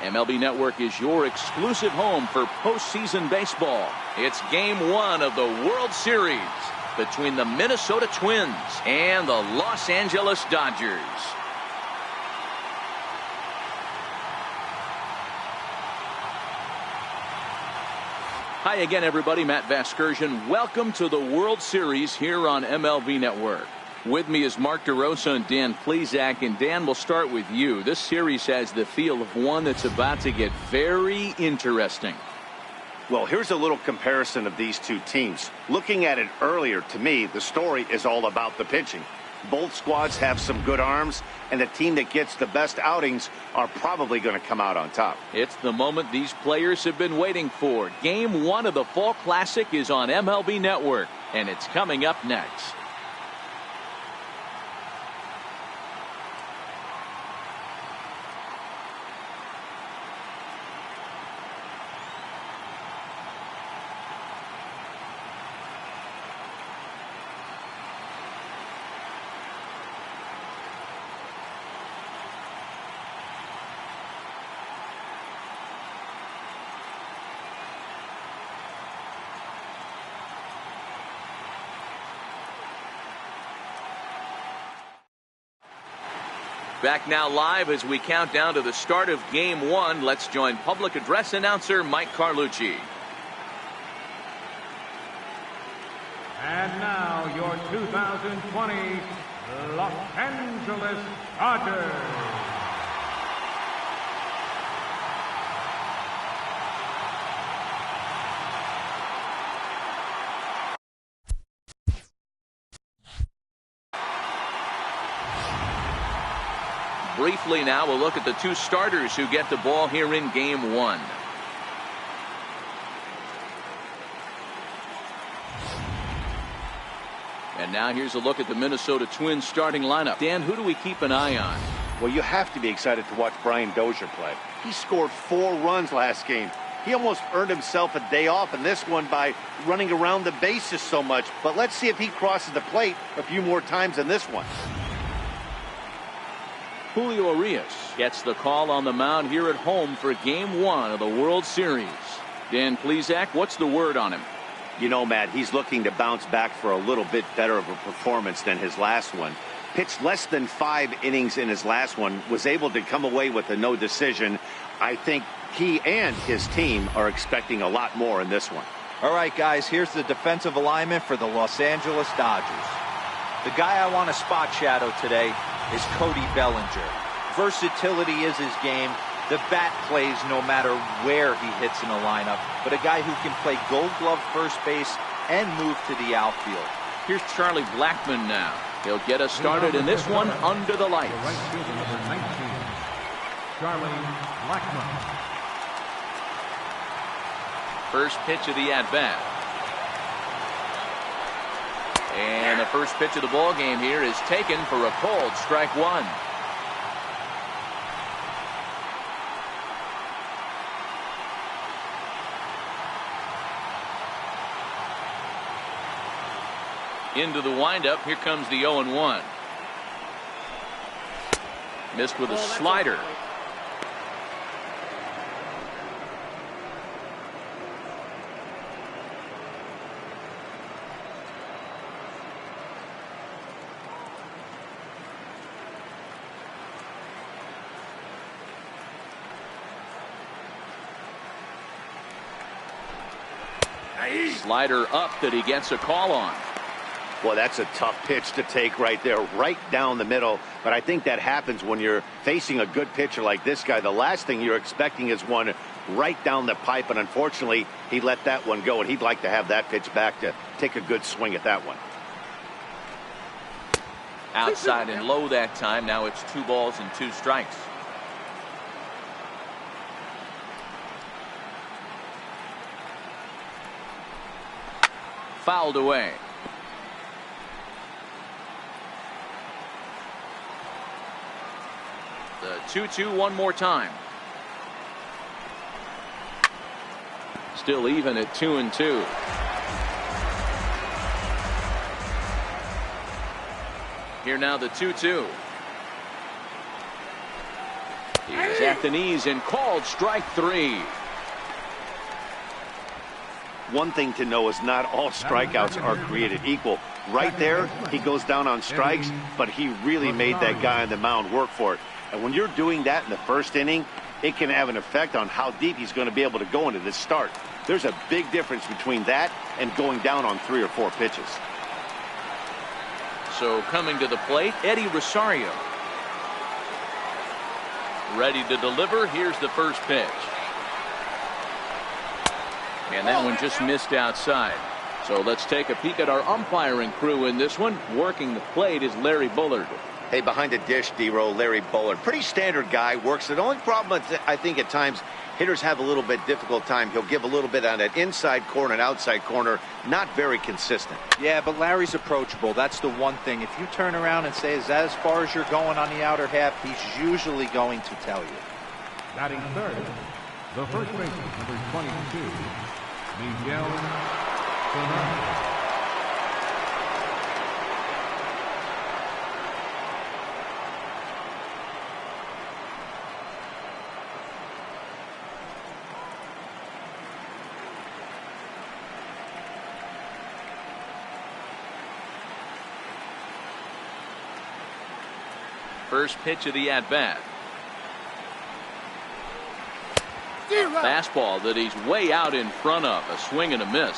MLB Network is your exclusive home for postseason baseball. It's Game 1 of the World Series between the Minnesota Twins and the Los Angeles Dodgers. Hi again, everybody. Matt Vasgersian. Welcome to the World Series here on MLB Network. With me is Mark DeRosa and Dan Plesac. And Dan, we'll start with you. This series has the feel of one that's about to get very interesting. Well, here's a little comparison of these two teams. Looking at it earlier, to me, the story is all about the pitching. Both squads have some good arms, and the team that gets the best outings are probably going to come out on top. It's the moment these players have been waiting for. Game 1 of the Fall Classic is on MLB Network, and it's coming up next. Back now live as we count down to the start of Game 1. Let's join public address announcer Mike Carlucci. And now your 2020 Los Angeles Dodgers. Briefly now, we'll look at the two starters who get the ball here in Game 1. And now here's a look at the Minnesota Twins starting lineup. Dan, who do we keep an eye on? Well, you have to be excited to watch Brian Dozier play. He scored 4 runs last game. He almost earned himself a day off in this one by running around the bases so much. But let's see if he crosses the plate a few more times in this one. Julio Urias gets the call on the mound here at home for Game 1 of the World Series. Dan Plesac, what's the word on him? You know, Matt, he's looking to bounce back for a little bit better of a performance than his last one. Pitched less than 5 innings in his last one, was able to come away with a no decision. I think he and his team are expecting a lot more in this one. All right, guys, here's the defensive alignment for the Los Angeles Dodgers. The guy I want to spot shadow today is Cody Bellinger. Versatility is his game. The bat plays no matter where he hits in the lineup, but a guy who can play Gold Glove first base and move to the outfield. Here's Charlie Blackmon now. He'll get us started in this one under the lights. The right fielder, number 19, Charlie Blackmon. First pitch of the at-bat. And the first pitch of the ball game here is taken for a cold strike 1. Into the windup. Here comes the 0-1. Missed with a slider. Slider up that he gets a call on. Well, that's a tough pitch to take right there, right down the middle. But I think that happens when you're facing a good pitcher like this guy. The last thing you're expecting is one right down the pipe, and unfortunately, he let that one go, and he'd like to have that pitch back to take a good swing at that one. Outside and low that time. Now it's 2 balls and 2 strikes. Fouled away. The 2-2 one more time. Still even at 2-2. Here now the 2-2. He's at the knees and called strike 3. One thing to know is not all strikeouts are created equal. Right there, he goes down on strikes, but he really made that guy on the mound work for it. And when you're doing that in the first inning, it can have an effect on how deep he's going to be able to go into this start. There's a big difference between that and going down on 3 or 4 pitches. So coming to the plate, Eddie Rosario. Ready to deliver. Here's the first pitch. And that one just missed outside. So let's take a peek at our umpiring crew in this one. Working the plate is Larry Bullard. Hey, behind the dish, D-Row, Larry Bullard. Pretty standard guy, works it. The only problem I think at times hitters have a little bit difficult time. He'll give a little bit on that inside corner and outside corner. Not very consistent. Yeah, but Larry's approachable. That's the one thing. If you turn around and say, is that as far as you're going on the outer half, he's usually going to tell you. Batting third, the first baseman, number 22, Miguel Fernández. First pitch of the at-bat. Fastball that he's way out in front of. A swing and a miss.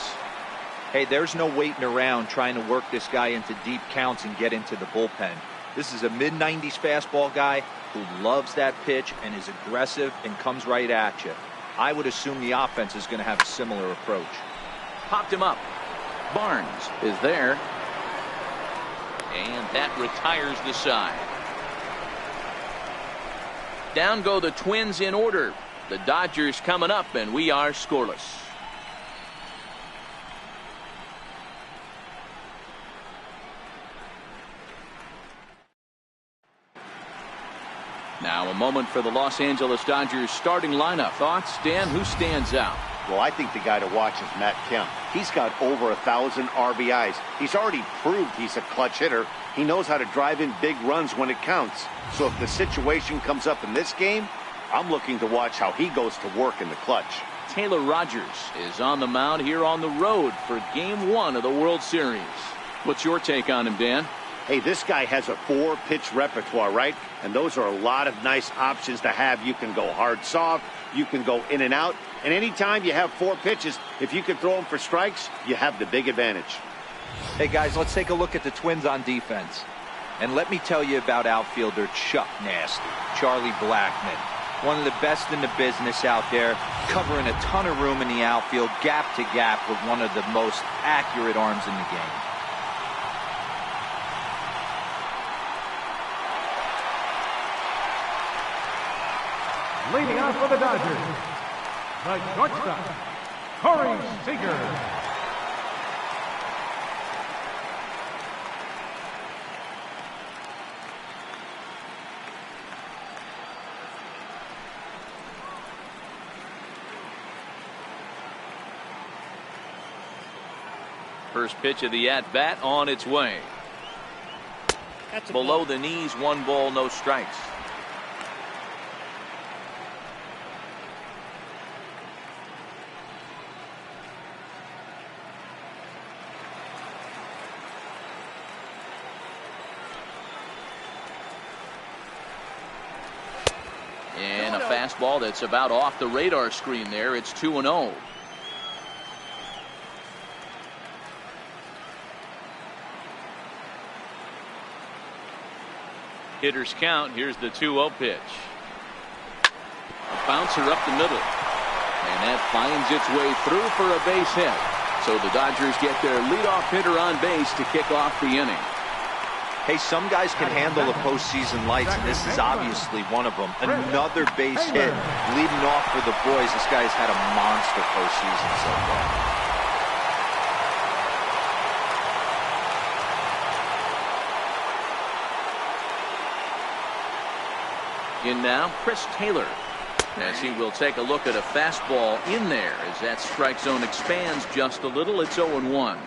Hey, there's no waiting around trying to work this guy into deep counts and get into the bullpen. This is a mid-90s fastball guy who loves that pitch and is aggressive and comes right at you. I would assume the offense is going to have a similar approach. Popped him up. Barnes is there. And that retires the side. Down go the Twins in order. The Dodgers coming up, and we are scoreless. Now a moment for the Los Angeles Dodgers starting lineup. Thoughts, Dan? Who stands out? Well, I think the guy to watch is Matt Kemp. He's got over 1,000 RBIs. He's already proved he's a clutch hitter. He knows how to drive in big runs when it counts. So if the situation comes up in this game, I'm looking to watch how he goes to work in the clutch. Taylor Rogers is on the mound here on the road for Game 1 of the World Series. What's your take on him, Dan? Hey, this guy has a 4-pitch repertoire, right? And those are a lot of nice options to have. You can go hard, soft. You can go in and out. And anytime you have 4 pitches, if you can throw them for strikes, you have the big advantage. Hey, guys, let's take a look at the Twins on defense. And let me tell you about outfielder Chuck Nasty, Charlie Blackmon. One of the best in the business out there, covering a ton of room in the outfield, gap to gap with one of the most accurate arms in the game. Leading off for the Dodgers, the shortstop, Corey Seager. First pitch of the at-bat on its way. Below the knees, 1 ball, no strikes. And a fastball that's about off the radar screen there. It's 2-0. Hitters count. Here's the 2-0 pitch. A bouncer up the middle. And that finds its way through for a base hit. So the Dodgers get their leadoff hitter on base to kick off the inning. Hey, some guys can handle the postseason lights, and this is obviously one of them. Another base hit leading off for the boys. This guy's had a monster postseason so far. In now, Chris Taylor, as he will take a look at a fastball in there as that strike zone expands just a little. It's 0-1.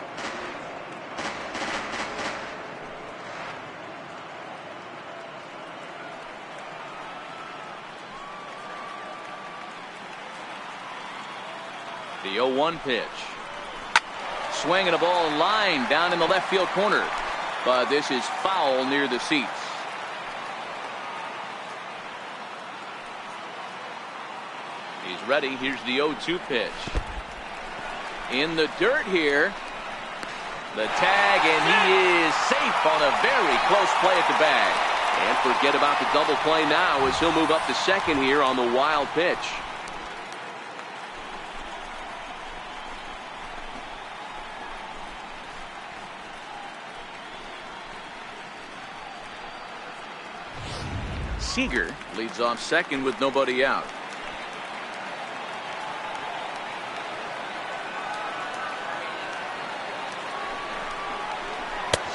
The 0-1 pitch. Swinging a ball line down in the left field corner. But this is foul near the seats. He's ready. Here's the 0-2 pitch. In the dirt here. The tag, and he is safe on a very close play at the bag. And forget about the double play now as he'll move up to second here on the wild pitch. Seager leads off second with nobody out.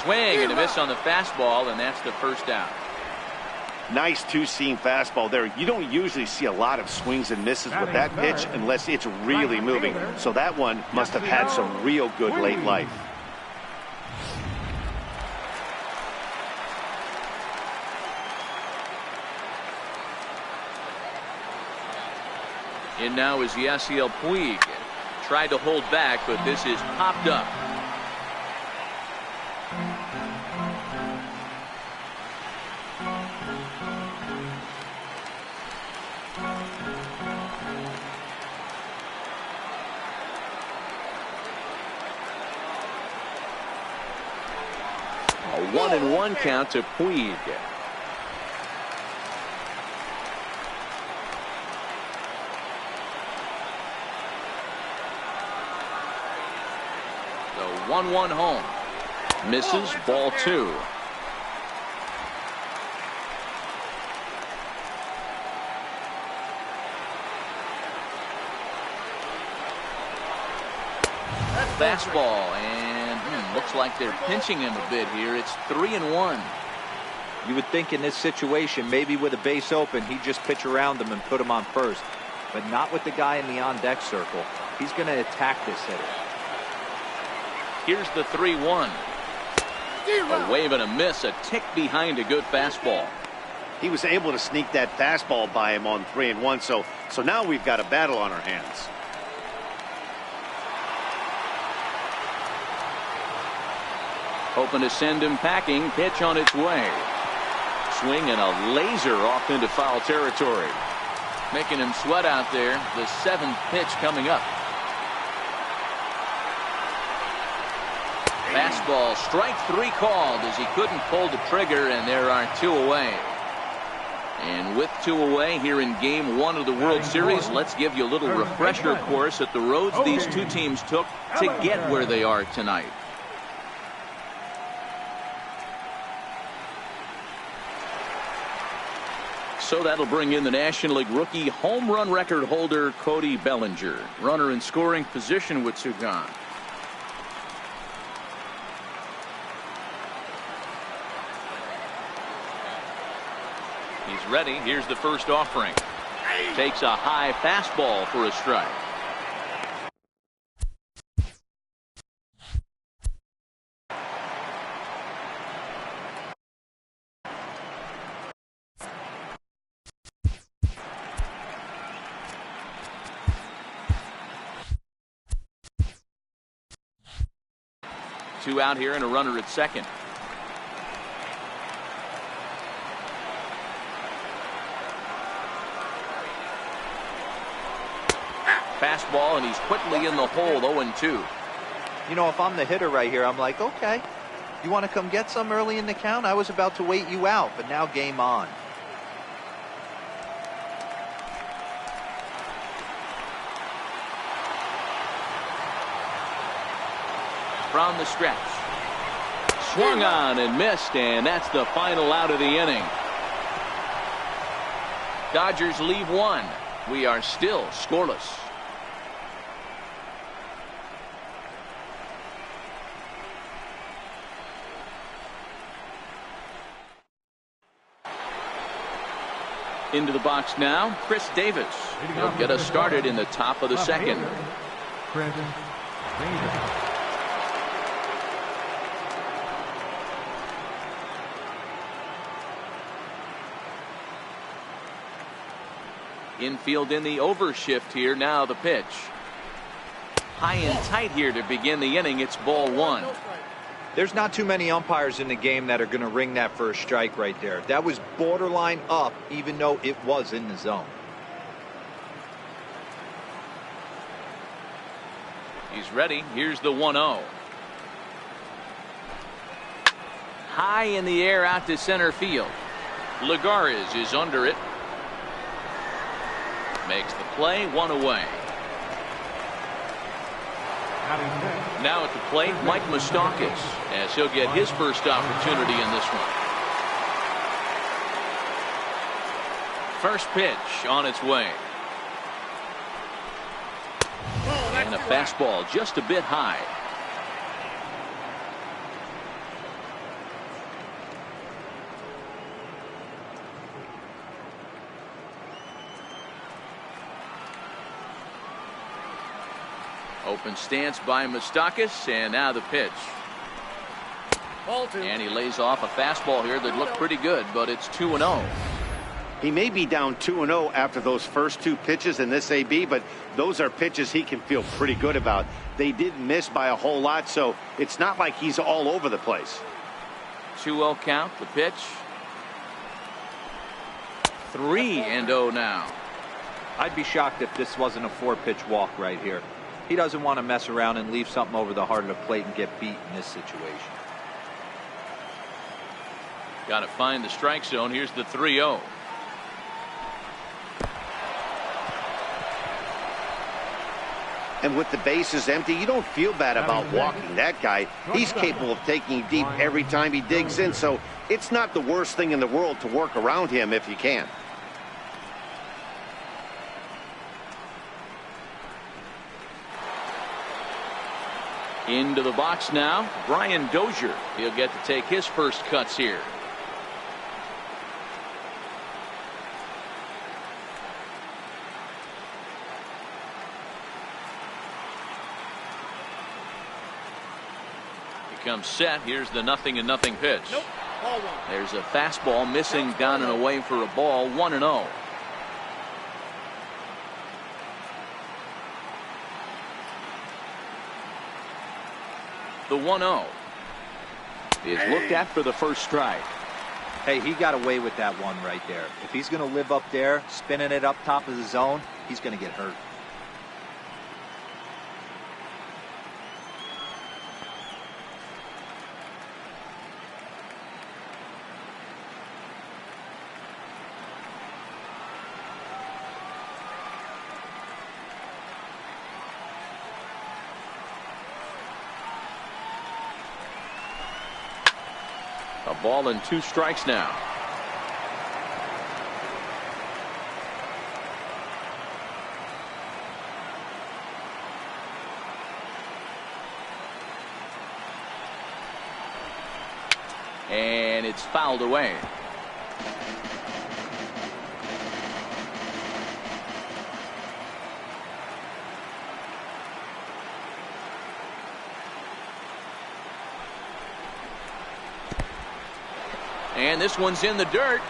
Swing and a miss on the fastball, and that's the first out. Nice two-seam fastball there. You don't usually see a lot of swings and misses with that pitch unless it's really moving. So that one must have had some real good late life. In now is Yasiel Puig. Tried to hold back, but this is popped up. A 1-1 count to Puig. The 1-1 home. Misses, ball 2. Fastball, and looks like they're pinching him a bit here. It's 3-1. You would think in this situation, maybe with a base open, he'd just pitch around him and put him on first. But not with the guy in the on-deck circle. He's going to attack this hitter. Here's the 3-1. A wave and a miss, a tick behind a good fastball. He was able to sneak that fastball by him on 3-1, so now we've got a battle on our hands. Hoping to send him packing. Pitch on its way. Swing and a laser off into foul territory. Making him sweat out there. The 7th pitch coming up. Fastball, strike 3 called as he couldn't pull the trigger, and there are 2 away. And with 2 away here in Game 1 of the World Series, let's give you a little refresher course at the roads these two teams took to get where they are tonight. So that'll bring in the National League rookie home run record holder Cody Bellinger. Runner in scoring position with 2 gone. He's ready. Here's the first offering. Takes a high fastball for a strike. Two out here and a runner at second. Fastball, and he's quickly in the hole. 0-2. You know, if I'm the hitter right here, I'm like, okay, you want to come get some early in the count? I was about to wait you out, but now game on. From the stretch. Swung on and missed, and that's the final out of the inning. Dodgers leave 1. We are still scoreless. Into the box now, Chris Davis. He'll get us started in the top of the second. Infield in the overshift here. Now the pitch. high and tight here to begin the inning. It's ball one. There's not too many umpires in the game that are going to ring that for a strike right there. That was borderline up, even though it was in the zone. He's ready. Here's the 1-0. High in the air out to center field. Lagares is under it. Makes the play, one away. Now at the plate, Mike Moustakas, as he'll get his first opportunity in this one. First pitch on its way. And a fastball just a bit high. Open stance by Moustakas, and now the pitch. And he lays off a fastball here that looked pretty good, but it's 2-0. He may be down 2-0 after those first two pitches in this AB, but those are pitches he can feel pretty good about. They did miss by a whole lot, so it's not like he's all over the place. 2-0 count, the pitch. 3-0 now. I'd be shocked if this wasn't a 4-pitch walk right here. He doesn't want to mess around and leave something over the heart of the plate and get beat in this situation. Got to find the strike zone. Here's the 3-0. And with the bases empty, you don't feel bad about walking that guy. He's capable of taking deep every time he digs in, so it's not the worst thing in the world to work around him if you can. Into the box now, Brian Dozier. He'll get to take his first cuts here. He comes set. Here's the 0-0 pitch. Nope. Ball one. There's a fastball missing down and away for a ball. 1-0. The 1-0 is looked at for the first strike. Hey, he got away with that one right there. If he's going to live up there, spinning it up top of the zone, he's going to get hurt. A ball and 2 strikes now. And it's fouled away. And this one's in the dirt.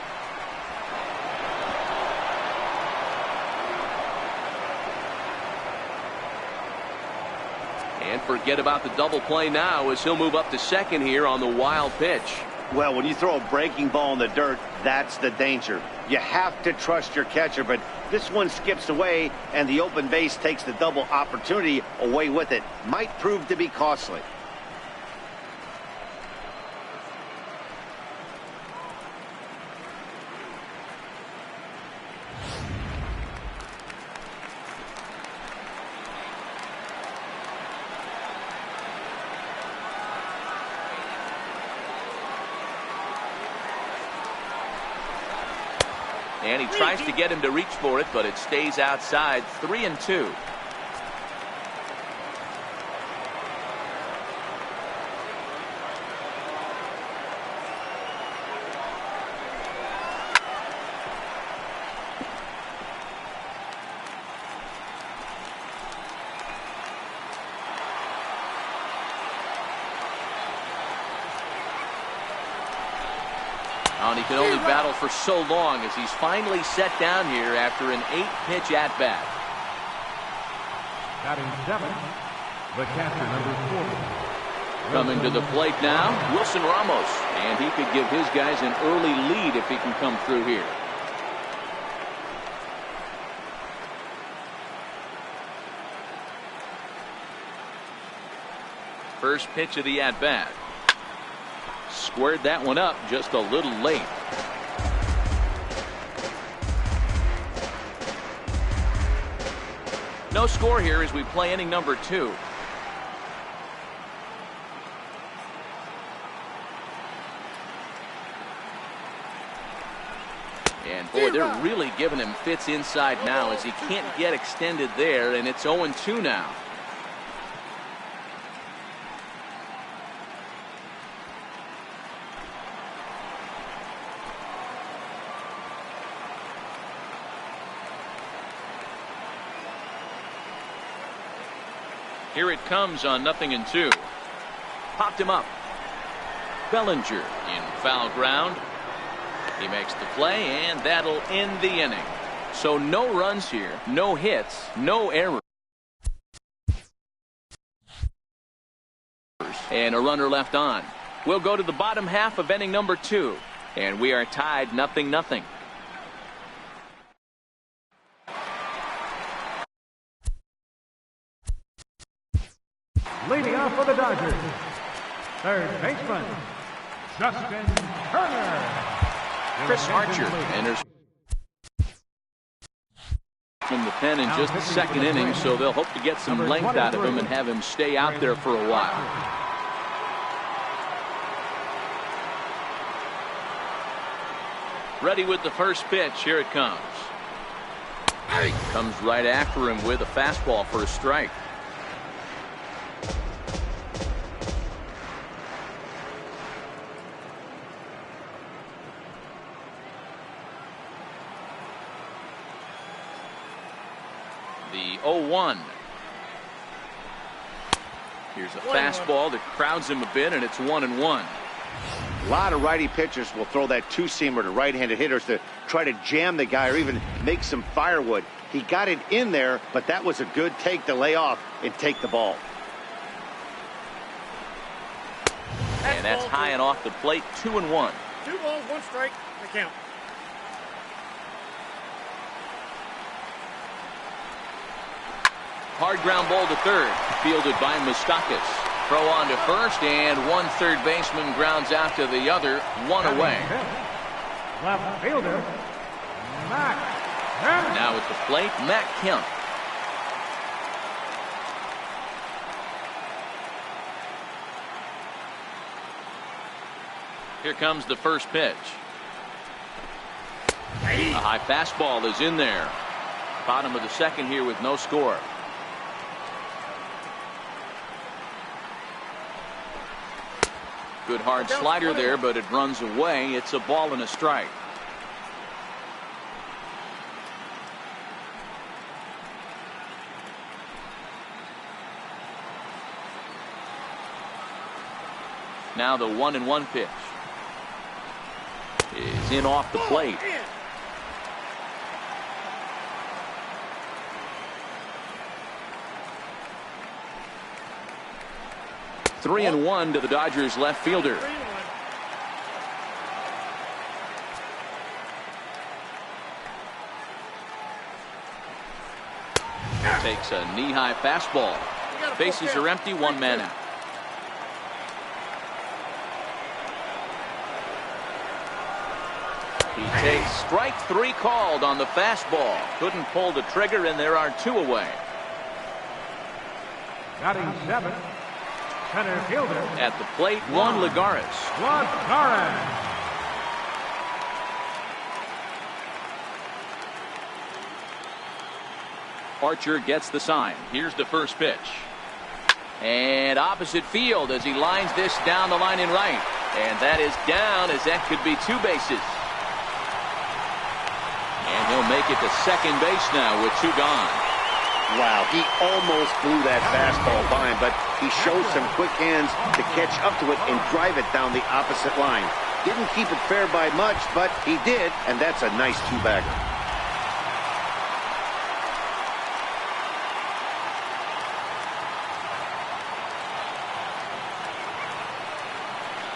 And forget about the double play now as he'll move up to second here on the wild pitch. Well, when you throw a breaking ball in the dirt, that's the danger. You have to trust your catcher, but this one skips away, and the open base takes the double opportunity away with it. Might prove to be costly. And he tries to get him to reach for it, but it stays outside. 3-2. And he can only battle for so long as he's finally set down here after an 8-pitch at-bat. Batting 7, The catcher, number 40. Coming to the plate now, Wilson Ramos. And he could give his guys an early lead if he can come through here. First pitch of the at-bat. Squared that one up just a little late. No score here as we play inning number 2. And boy, they're really giving him fits inside now as he can't get extended there, and it's 0-2 now. Here it comes on 0-2. Popped him up. Bellinger in foul ground. He makes the play, and that'll end the inning. So no runs here, no hits, no errors. And a runner left on. We'll go to the bottom half of inning number 2. And we are tied 0-0. Leading off for the Dodgers, third baseman, Justin Turner. Chris Archer enters from the pen in just the second inning, so they'll hope to get some length out of him and have him stay out there for a while. Ready with the first pitch. Here it comes. Comes right after him with a fastball for a strike. The 0-1. Here's a fastball that crowds him a bit, and it's 1-1. A lot of righty pitchers will throw that two-seamer to right-handed hitters to try to jam the guy or even make some firewood. He got it in there, but that was a good take to lay off and take the ball. And that's high and off the plate. 2-1. 2 balls, 1 strike. The count. Hard ground ball to third, fielded by Moustakas. Throw on to first, and one third baseman grounds out to the other, 1 away. Left fielder, Matt Kemp. Now at the plate, Matt Kemp. Here comes the first pitch. A high fastball is in there. Bottom of the second here with no score. Good hard slider there, but it runs away. It's a ball and a strike. Now the 1-1 pitch is in off the plate. Three and 1 to the Dodgers left fielder. Takes a knee-high fastball. Bases are empty, 1 man out. He takes strike 3 called on the fastball. Couldn't pull the trigger, and there are 2 away. Batting 7th, center fielder. At the plate, Juan Lagares. Lagares. Archer gets the sign. Here's the first pitch. And opposite field as he lines this down the line in right. And that is down, as that could be 2 bases. And he'll make it to second base now with 2 gone. Wow, he almost blew that fastball by him, but he showed some quick hands to catch up to it and drive it down the opposite line. Didn't keep it fair by much, but he did, and that's a nice 2-bagger.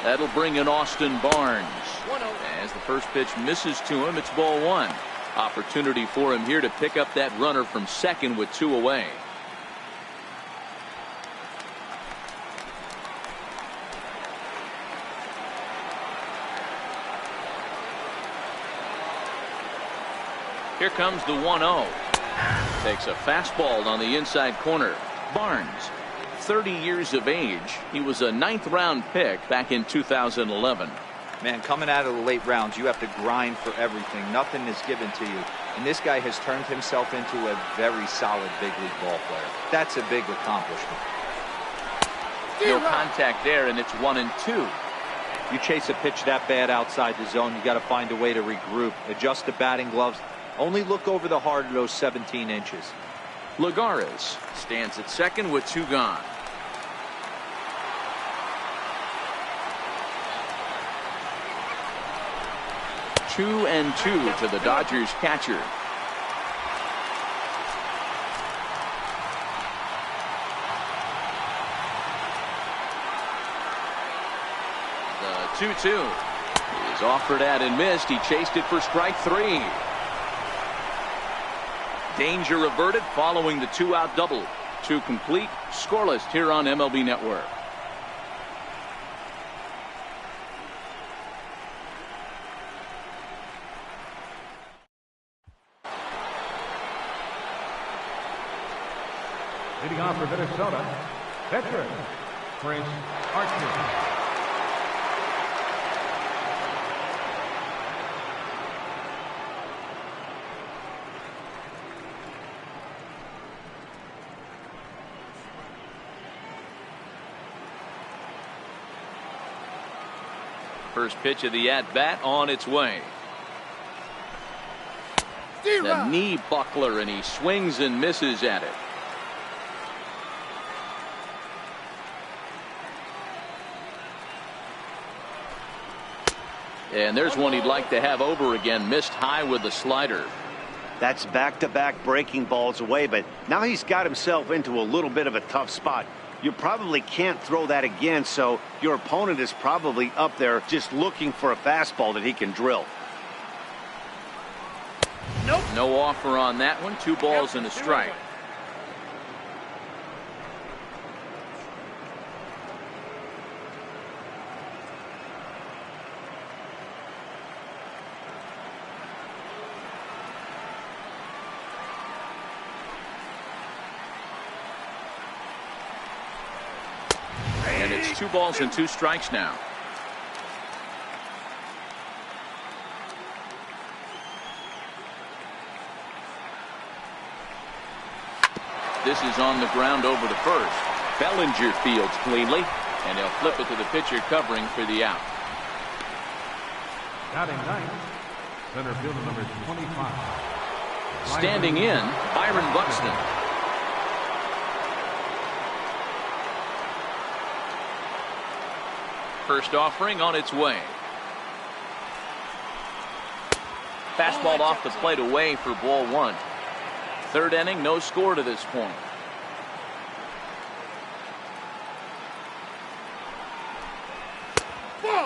That'll bring in Austin Barnes. As the first pitch misses to him, it's ball one. Opportunity for him here to pick up that runner from second with 2 away. Here comes the 1-0. Takes a fastball on the inside corner. Barnes, 30 years of age. He was a 9th round pick back in 2011. Man, coming out of the late rounds, you have to grind for everything. Nothing is given to you. And this guy has turned himself into a very solid big league ball player. That's a big accomplishment. No contact there, and it's 1-2. You chase a pitch that bad outside the zone, you got to find a way to regroup, adjust the batting gloves. Only look over the heart of those 17 inches. Lagares stands at second with 2 gone. Two and 2 to the Dodgers catcher. The 2-2 is offered at and missed. He chased it for strike 3. Danger averted following the 2-out double. 2 complete, scoreless here on MLB Network. Leading off for Minnesota, veteran Chris Archer. First pitch of the at-bat on its way. The knee buckler, and he swings and misses at it. And there's one he'd like to have over again. Missed high with the slider. That's back-to-back breaking balls away, but now he's got himself into a little bit of a tough spot. You probably can't throw that again, so your opponent is probably up there just looking for a fastball that he can drill. Nope. No offer on that one. 2 balls and a strike. And it's 2 balls and 2 strikes now. This is on the ground over to first. Bellinger fields cleanly, and they'll flip it to the pitcher covering for the out. Batting ninth, center fielder number 25. Standing in, Byron Buxton. First offering on its way. Fastball off the plate away for ball 1. 3rd inning, no score to this point.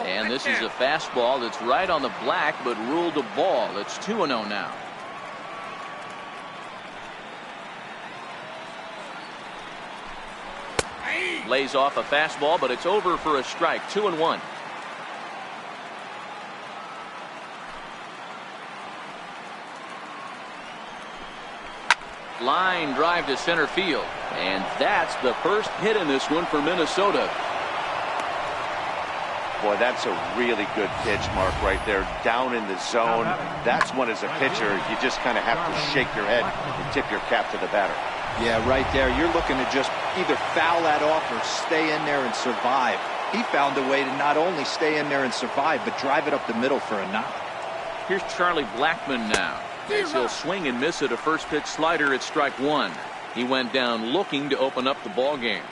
And this is a fastball that's right on the black, but ruled a ball. It's 2-0 now. Lays off a fastball, but it's over for a strike. 2-1. Line drive to center field, and that's the first hit in this one for Minnesota. Boy, that's a really good pitch, Mark, right there, down in the zone. That's when, as a pitcher, you just kind of have to shake your head and tip your cap to the batter. Yeah, right there. You're looking to just either foul that off or stay in there and survive. He found a way to not only stay in there and survive, but drive it up the middle for a knock. Here's Charlie Blackmon now. As he'll swing and miss at a first pitch slider at strike 1. He went down looking to open up the ball game.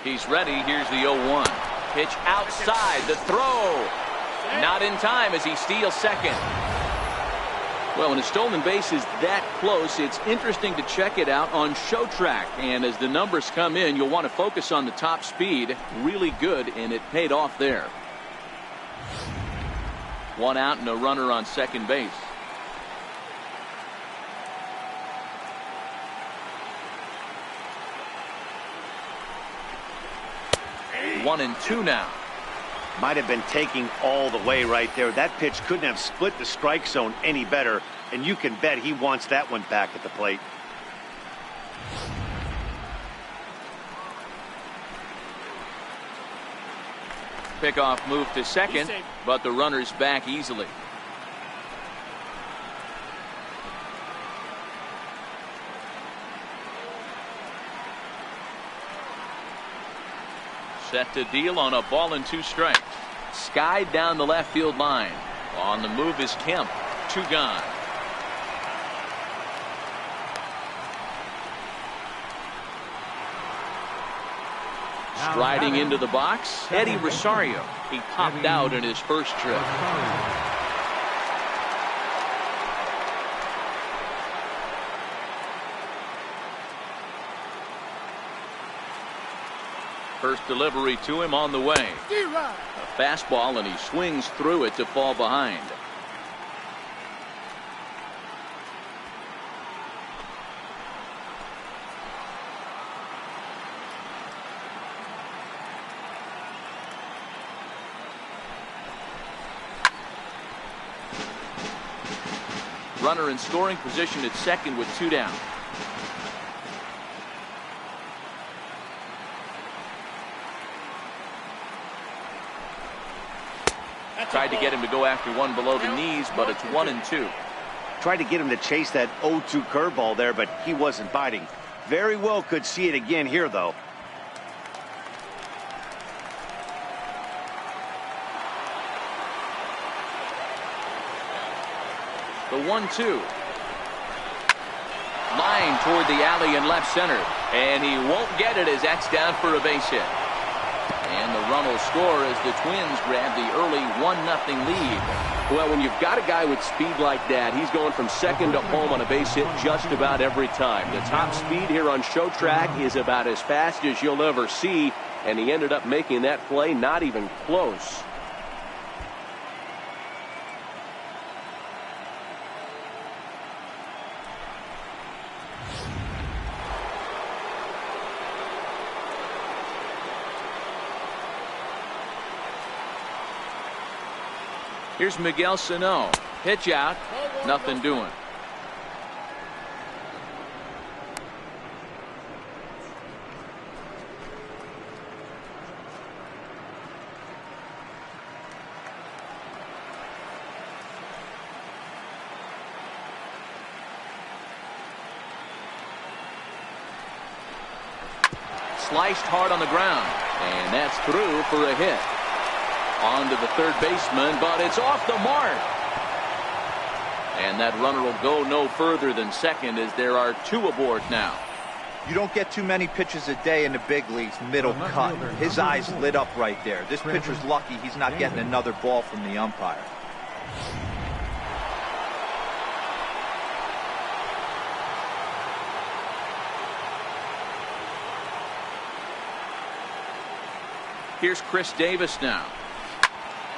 He's ready. Here's the 0-1. Pitch outside. The throw. Not in time as he steals second. Well, when a stolen base is that close, it's interesting to check it out on Show Track. And as the numbers come in, you'll want to focus on the top speed. Really good, and it paid off there. 1 out and a runner on second base. One and two now. Might have been taking all the way right there. That pitch couldn't have split the strike zone any better, and you can bet he wants that one back at the plate. Pickoff move to second, but the runner's back easily. Set to deal on a ball and 2 strikes. Skied down the left field line. On the move is Kemp. 2 gone. Striding into the box, Eddie Rosario. He popped out in his first trip. First delivery to him on the way. A fastball, and he swings through it to fall behind. Runner in scoring position at second with 2 down. Tried to get him to go after one below the knees, but it's 1 and 2. Tried to get him to chase that 0-2 curveball there, but he wasn't biting. Very well could see it again here, though. The 1-2. Line toward the alley in left center. And he won't get it as that's down for a base hit. And the run will score as the Twins grab the early 1-0 lead. Well, when you've got a guy with speed like that, he's going from second to home on a base hit just about every time. The top speed here on Show Track is about as fast as you'll ever see, and he ended up making that play not even close. Here's Miguel Sano. Pitch out. Nothing doing. Sliced hard on the ground. And that's through for a hit. On to the third baseman, but it's off the mark. And that runner will go no further than second as there are 2 aboard now. You don't get too many pitches a day in the big leagues middle cut. His eyes lit up right there. This pitcher's lucky he's not getting another ball from the umpire. Here's Chris Davis now.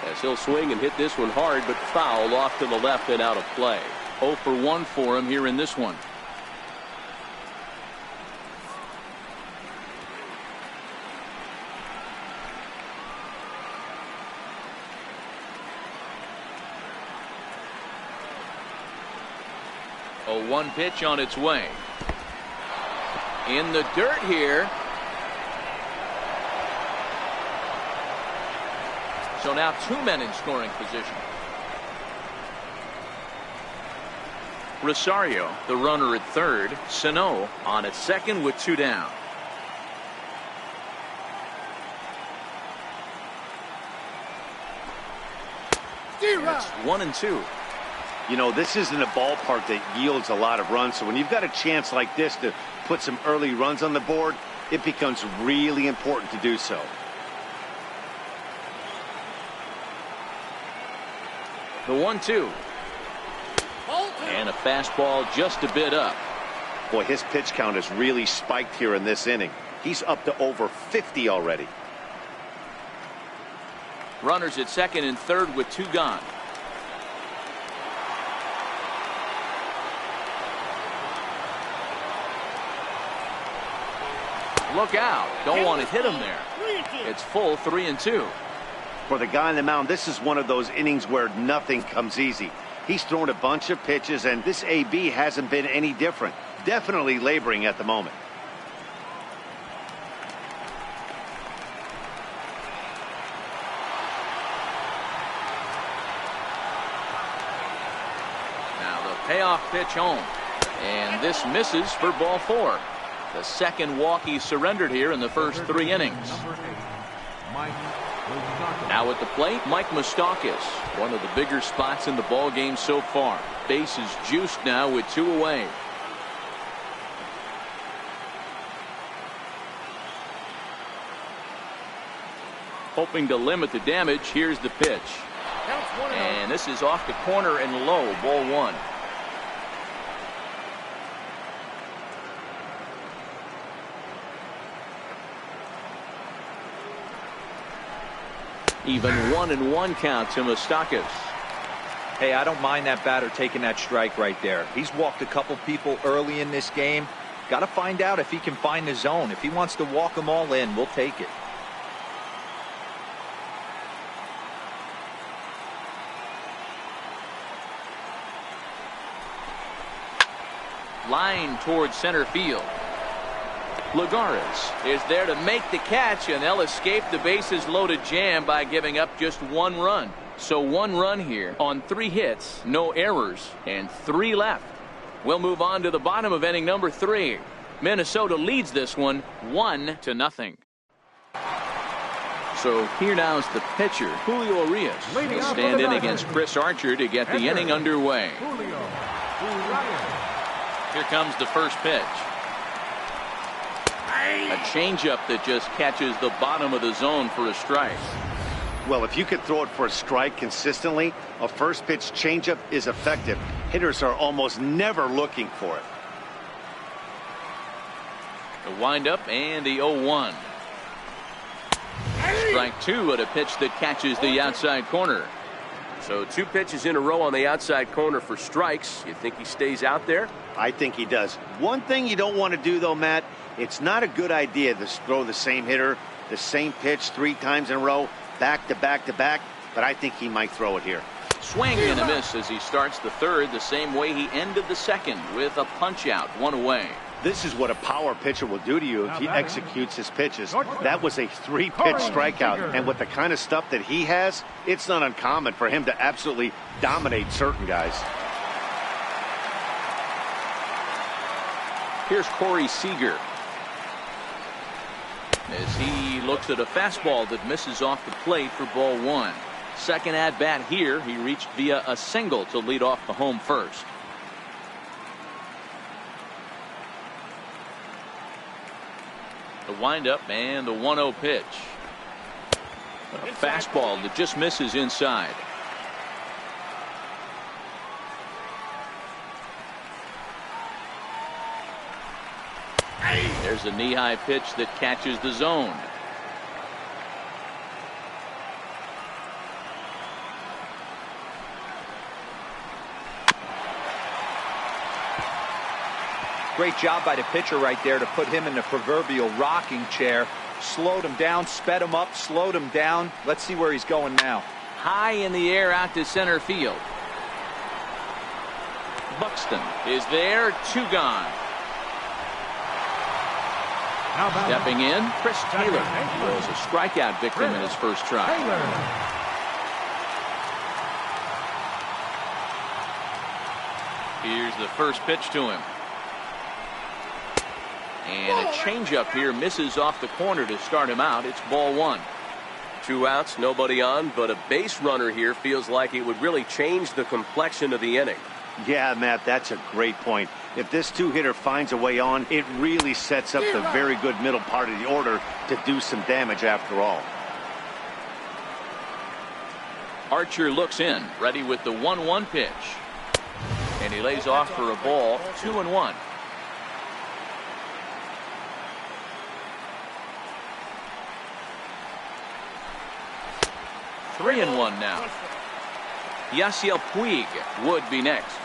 As he'll swing and hit this one hard, but foul off to the left and out of play. 0 for 1 for him here in this one. A 1 pitch on its way. In the dirt here. So now 2 men in scoring position. Rosario, the runner at third. Sano on at second with 2 down. It's 1 and 2. You know, this isn't a ballpark that yields a lot of runs, so when you've got a chance like this to put some early runs on the board, it becomes really important to do so. The 1-2. And a fastball just a bit up. Boy, his pitch count has really spiked here in this inning. He's up to over 50 already. Runners at second and third with 2 gone. Look out. Don't want to hit him there. It's full 3-2. For the guy on the mound, this is one of those innings where nothing comes easy. He's thrown a bunch of pitches, and this AB hasn't been any different. Definitely laboring at the moment. Now the payoff pitch home. And this misses for ball 4. The second walk he surrendered here in the first 3 innings. Now at the plate, Mike Moustakas, one of the bigger spots in the ball game so far. Base is juiced now with 2 away. Hoping to limit the damage, here's the pitch. And this is off the corner and low, ball 1. Even 1-1 count to Moustakas. Hey, I don't mind that batter taking that strike right there. He's walked a couple people early in this game. Got to find out if he can find the zone. If he wants to walk them all in, we'll take it. Line towards center field. Lagares is there to make the catch, and they'll escape the bases loaded jam by giving up just 1 run. So 1 run here on 3 hits, no errors, and 3 left. We'll move on to the bottom of inning number 3. Minnesota leads this one 1-0. So here now is the pitcher, Julio Urias. He'll stand in against Chris Archer to get the inning underway. Here comes the first pitch. A changeup that just catches the bottom of the zone for a strike. Well, if you could throw it for a strike consistently, a first pitch changeup is effective. Hitters are almost never looking for it. The windup and the 0-1. Strike 2 at a pitch that catches the outside corner. So 2 pitches in a row on the outside corner for strikes. You think he stays out there? I think he does. One thing you don't want to do, though, Matt, it's not a good idea to throw the same hitter, the same pitch 3 times in a row, back to back to back, but I think he might throw it here. Swing and a miss as he starts the 3rd the same way he ended the 2nd with a punch out, 1 away. This is what a power pitcher will do to you if he executes his pitches. That was a 3-pitch strikeout, and with the kind of stuff that he has, it's not uncommon for him to absolutely dominate certain guys. Here's Corey Seager as he looks at a fastball that misses off the plate for ball 1. Second at bat here, he reached via a single to lead off the home first. The windup and the 1-0 pitch. A fastball that just misses inside. There's a knee-high pitch that catches the zone. Great job by the pitcher right there to put him in the proverbial rocking chair. Slowed him down, sped him up, slowed him down. Let's see where he's going now. High in the air out to center field. Buxton is there, 2 gone. Stepping in, Chris Taylor was a strikeout victim in his first try. Here's the first pitch to him. And a changeup here misses off the corner to start him out. It's ball 1. 2 outs, nobody on, but a base runner here feels like it would really change the complexion of the inning. Yeah, Matt, that's a great point. If this 2-hitter finds a way on, it really sets up the very good middle part of the order to do some damage after all. Archer looks in, ready with the 1-1 pitch. And he lays off for a ball, 2-1. Three and one now. Yasiel Puig would be next.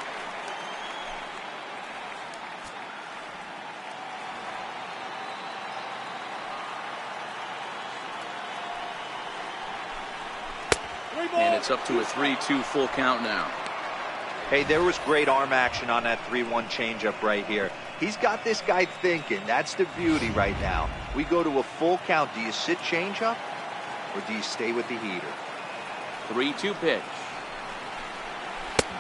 And it's up to a 3-2 full count now. Hey, there was great arm action on that 3-1 changeup right here. He's got this guy thinking. That's the beauty right now. We go to a full count. Do you sit changeup or do you stay with the heater? 3-2 pitch.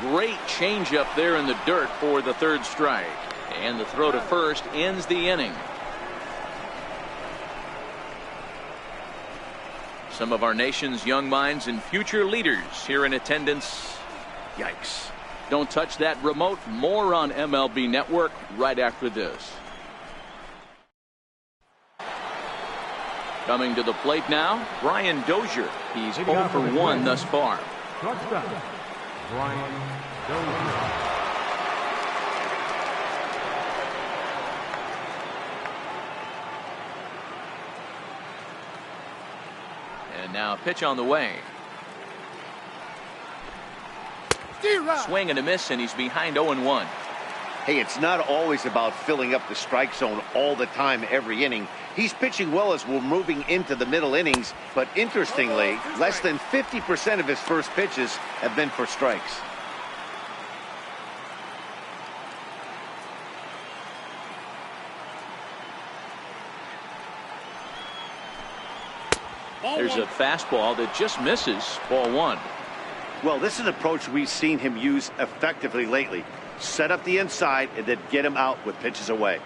Great changeup there in the dirt for the third strike. And the throw to first ends the inning. Some of our nation's young minds and future leaders here in attendance. Yikes. Don't touch that remote. More on MLB Network right after this. Coming to the plate now, Brian Dozier. He's 0 for 1 thus far. Shortstop, Brian Dozier. And now a pitch on the way. Swing and a miss, and he's behind 0-1. Hey, it's not always about filling up the strike zone all the time every inning. He's pitching well as we're moving into the middle innings, but interestingly, less than 50% of his first pitches have been for strikes. There's a fastball that just misses. Ball one. Well, this is an approach we've seen him use effectively lately. Set up the inside and then get him out with pitches away.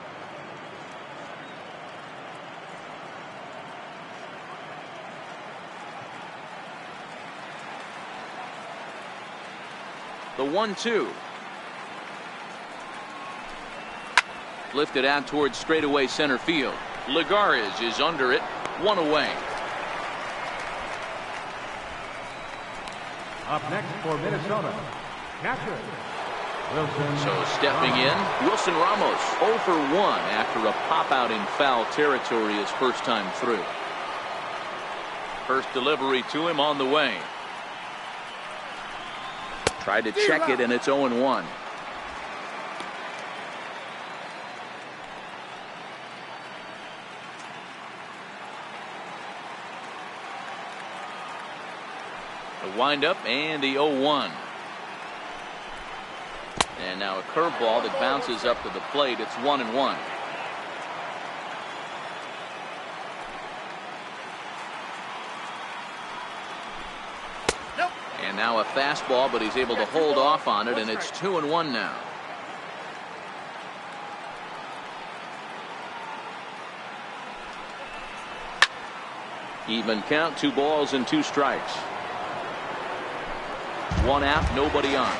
The 1-2. Lifted out towards straightaway center field. Lagares is under it. One away. Up next for Minnesota, catcher Wilson. So stepping in, Wilson Ramos 0 for 1 after a pop out in foul territory his first time through. First delivery to him on the way. Tried to check it, and it's 0-1. The windup and the 0-1. And now a curveball that bounces up to the plate. It's 1-1. And now a fastball, but he's able to hold off on it, and it's 2-1 now. Even count, 2 balls and 2 strikes. 1 out, nobody on.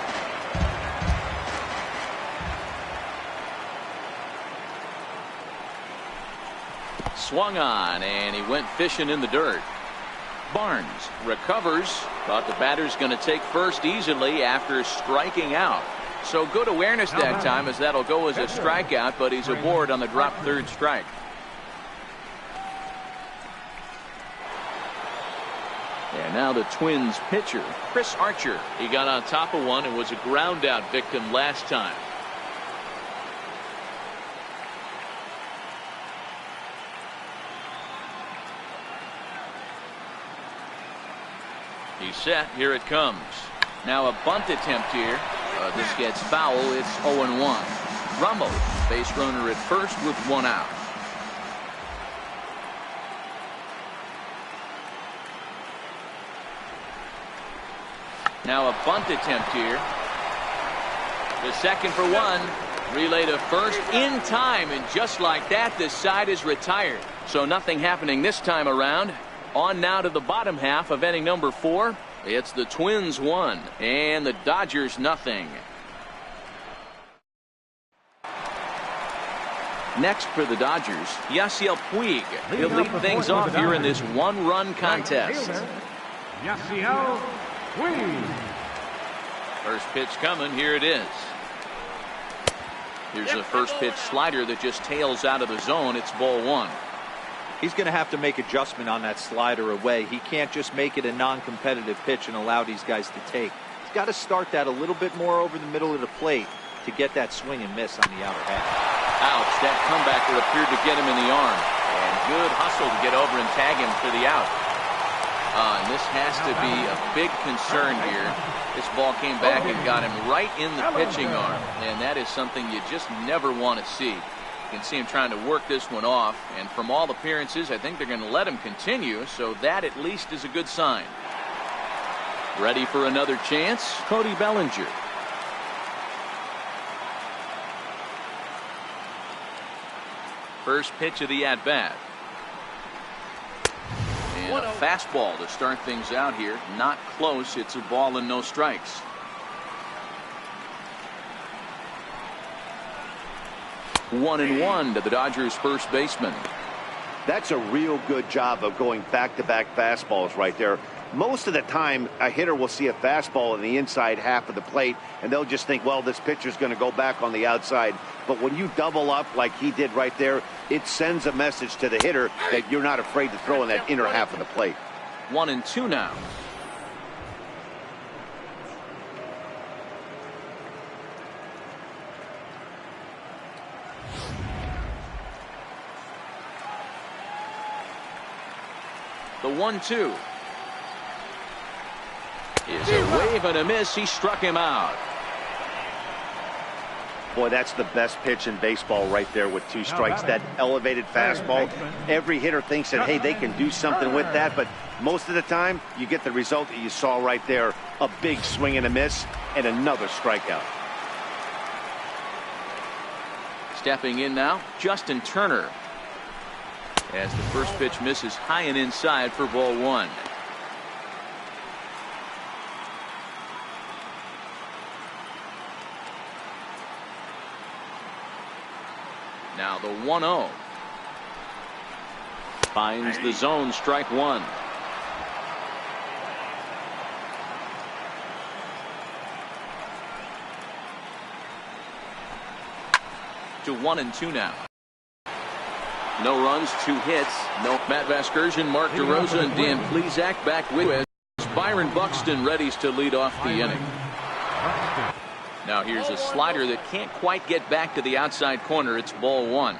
Swung on, and he went fishing in the dirt. Barnes recovers, but the batter's going to take first easily after striking out. So good awareness that time, as that'll go as a strikeout, but he's aboard on the drop third strike. And now the Twins pitcher, Chris Archer. He got on top of one and was a ground out victim last time. He's set. Here it comes. Now a bunt attempt here. This gets foul. It's 0-1. Ramos, base runner at first with 1 out. Now a bunt attempt here. The second for 1. Relay to first in time, and just like that, the side is retired. So nothing happening this time around. On now to the bottom half of inning number 4. It's the Twins 1 and the Dodgers nothing. Next for the Dodgers, Yasiel Puig. He'll lead things off here in this 1-run contest. Yasiel Puig. First pitch coming. Here it is. Here's the first pitch slider that just tails out of the zone. It's ball one. He's going to have to make adjustment on that slider away. He can't just make it a non-competitive pitch and allow these guys to take. He's got to start that a little bit more over the middle of the plate to get that swing and miss on the outer half. Ouch, that comebacker appeared to get him in the arm. And good hustle to get over and tag him for the out. And this has to be a big concern here. This ball came back and got him right in the pitching arm. And that is something you just never want to see. You can see him trying to work this one off. And from all appearances, I think they're going to let him continue. So that at least is a good sign. Ready for another chance? Cody Bellinger. First pitch of the at-bat. And a fastball to start things out here. Not close. It's a ball and no strikes. One and one to the Dodgers first baseman. That's a real good job of going back-to-back fastballs right there. Most of the time, a hitter will see a fastball in the inside half of the plate, and they'll just think, well, this pitcher's going to go back on the outside. But when you double up like he did right there, it sends a message to the hitter that you're not afraid to throw in that inner half of the plate. 1-2 now. The 1-2 is a wave and a miss. He struck him out. Boy, that's the best pitch in baseball right there with two strikes. That elevated fastball. Every hitter thinks that, hey, they can do something with that. But most of the time, you get the result that you saw right there. A big swing and a miss and another strikeout. Stepping in now, Justin Turner. As the first pitch misses high and inside for ball one. Now the 1-0. Finds the zone, strike one. To 1-2 now. No runs, 2 hits. No. Matt Vasgersian, Mark DeRosa, and Dan Plesac back with us. Byron Buxton readies to lead off the inning. Now here's a slider that can't quite get back to the outside corner. It's ball one.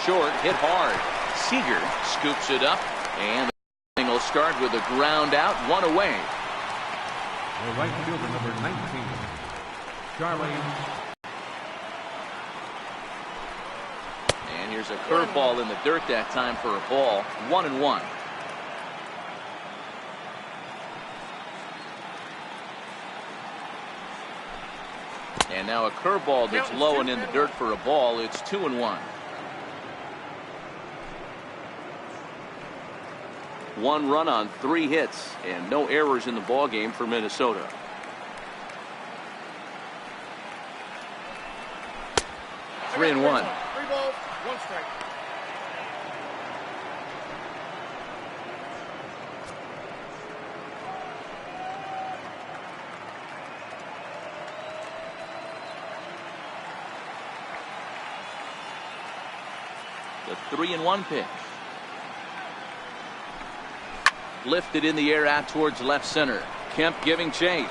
Short, hit hard. Seager scoops it up, and the inning will start with a ground out, one away. The right fielder, number 19, Charlie. And here's a curveball in the dirt that time for a ball. 1-1. And now a curveball that's low and in the dirt for a ball. It's 2-1. One run on 3 hits and no errors in the ball game for Minnesota. Three and one. 3 balls, 1 strike. The 3-1 pitch. Lifted in the air out towards left center. Kemp giving chase.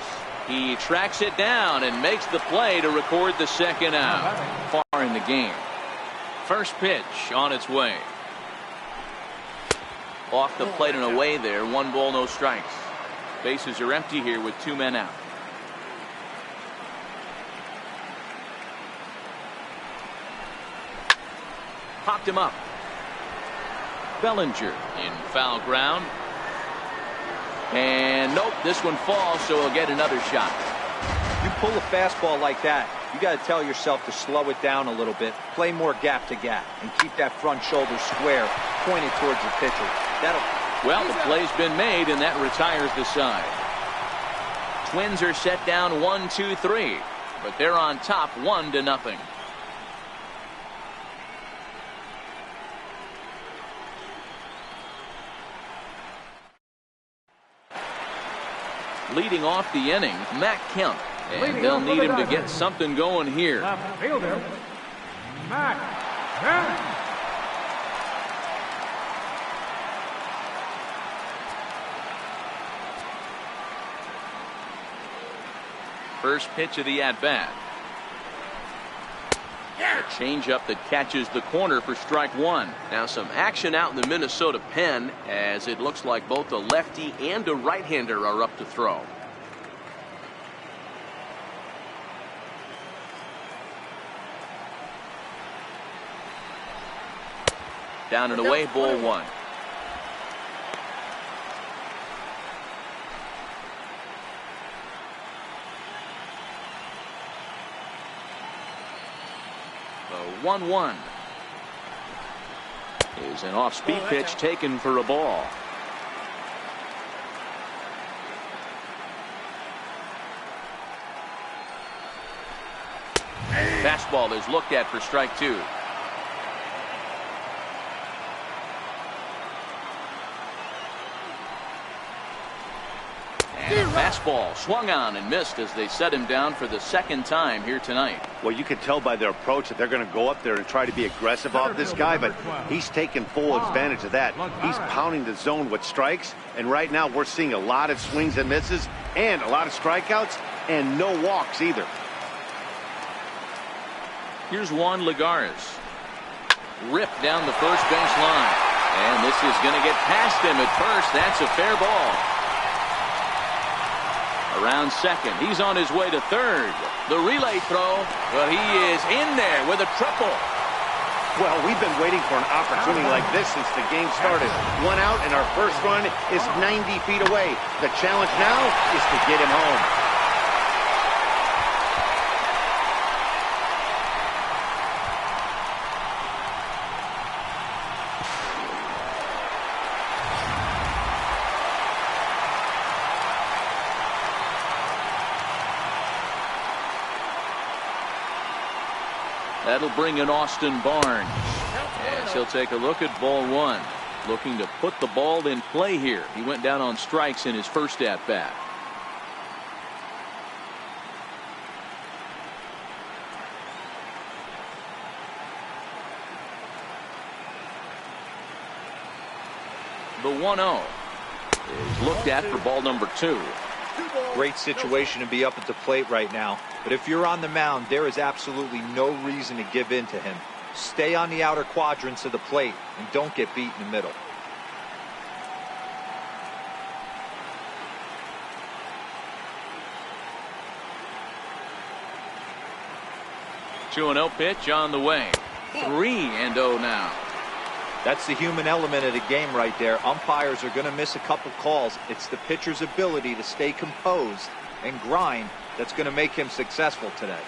He tracks it down and makes the play to record the second out. Far in the game. First pitch on its way. Off the plate and away there. 1 ball, no strikes. Bases are empty here with 2 men out. Popped him up. Bellinger in foul ground. And nope, this one falls, so he'll get another shot. You pull a fastball like that, you got to tell yourself to slow it down a little bit, play more gap to gap, and keep that front shoulder square, pointed towards the pitcher. Well, the play's been made, and that retires the side. Twins are set down 1-2-3, but they're on top 1-0. Leading off the inning, Matt Kemp. And they'll need him to get something going here. Left fielder, Matt Kemp. First pitch of the at-bat. A changeup that catches the corner for strike one. Now some action out in the Minnesota pen, as it looks like both a lefty and a right-hander are up to throw. Down and away, ball one. The 1-1 is an off-speed pitch taken for a ball. Fastball is looked at for strike two. And a fastball swung on and missed as they set him down for the second time here tonight. Well, you can tell by their approach that they're going to go up there and try to be aggressive off this guy, but he's taking full advantage of that. He's pounding the zone with strikes, and right now we're seeing a lot of swings and misses and a lot of strikeouts and no walks either. Here's Juan Lagares. Ripped down the first base line. And this is going to get past him at first. That's a fair ball. Around second. He's on his way to third. The relay throw. Well, he is in there with a triple. Well, we've been waiting for an opportunity like this since the game started. One out, and our first run is 90 feet away. The challenge now is to get him home. That'll bring in Austin Barnes, as he'll take a look at ball one, looking to put the ball in play here. He went down on strikes in his first at bat. The 1-0 is looked at for ball number two. Great situation to be up at the plate right now. But if you're on the mound, there is absolutely no reason to give in to him. Stay on the outer quadrants of the plate and don't get beat in the middle. Two 2-0 pitch on the way. 3-0 now. That's the human element of the game right there. Umpires are going to miss a couple calls. It's the pitcher's ability to stay composed and grind that's going to make him successful today.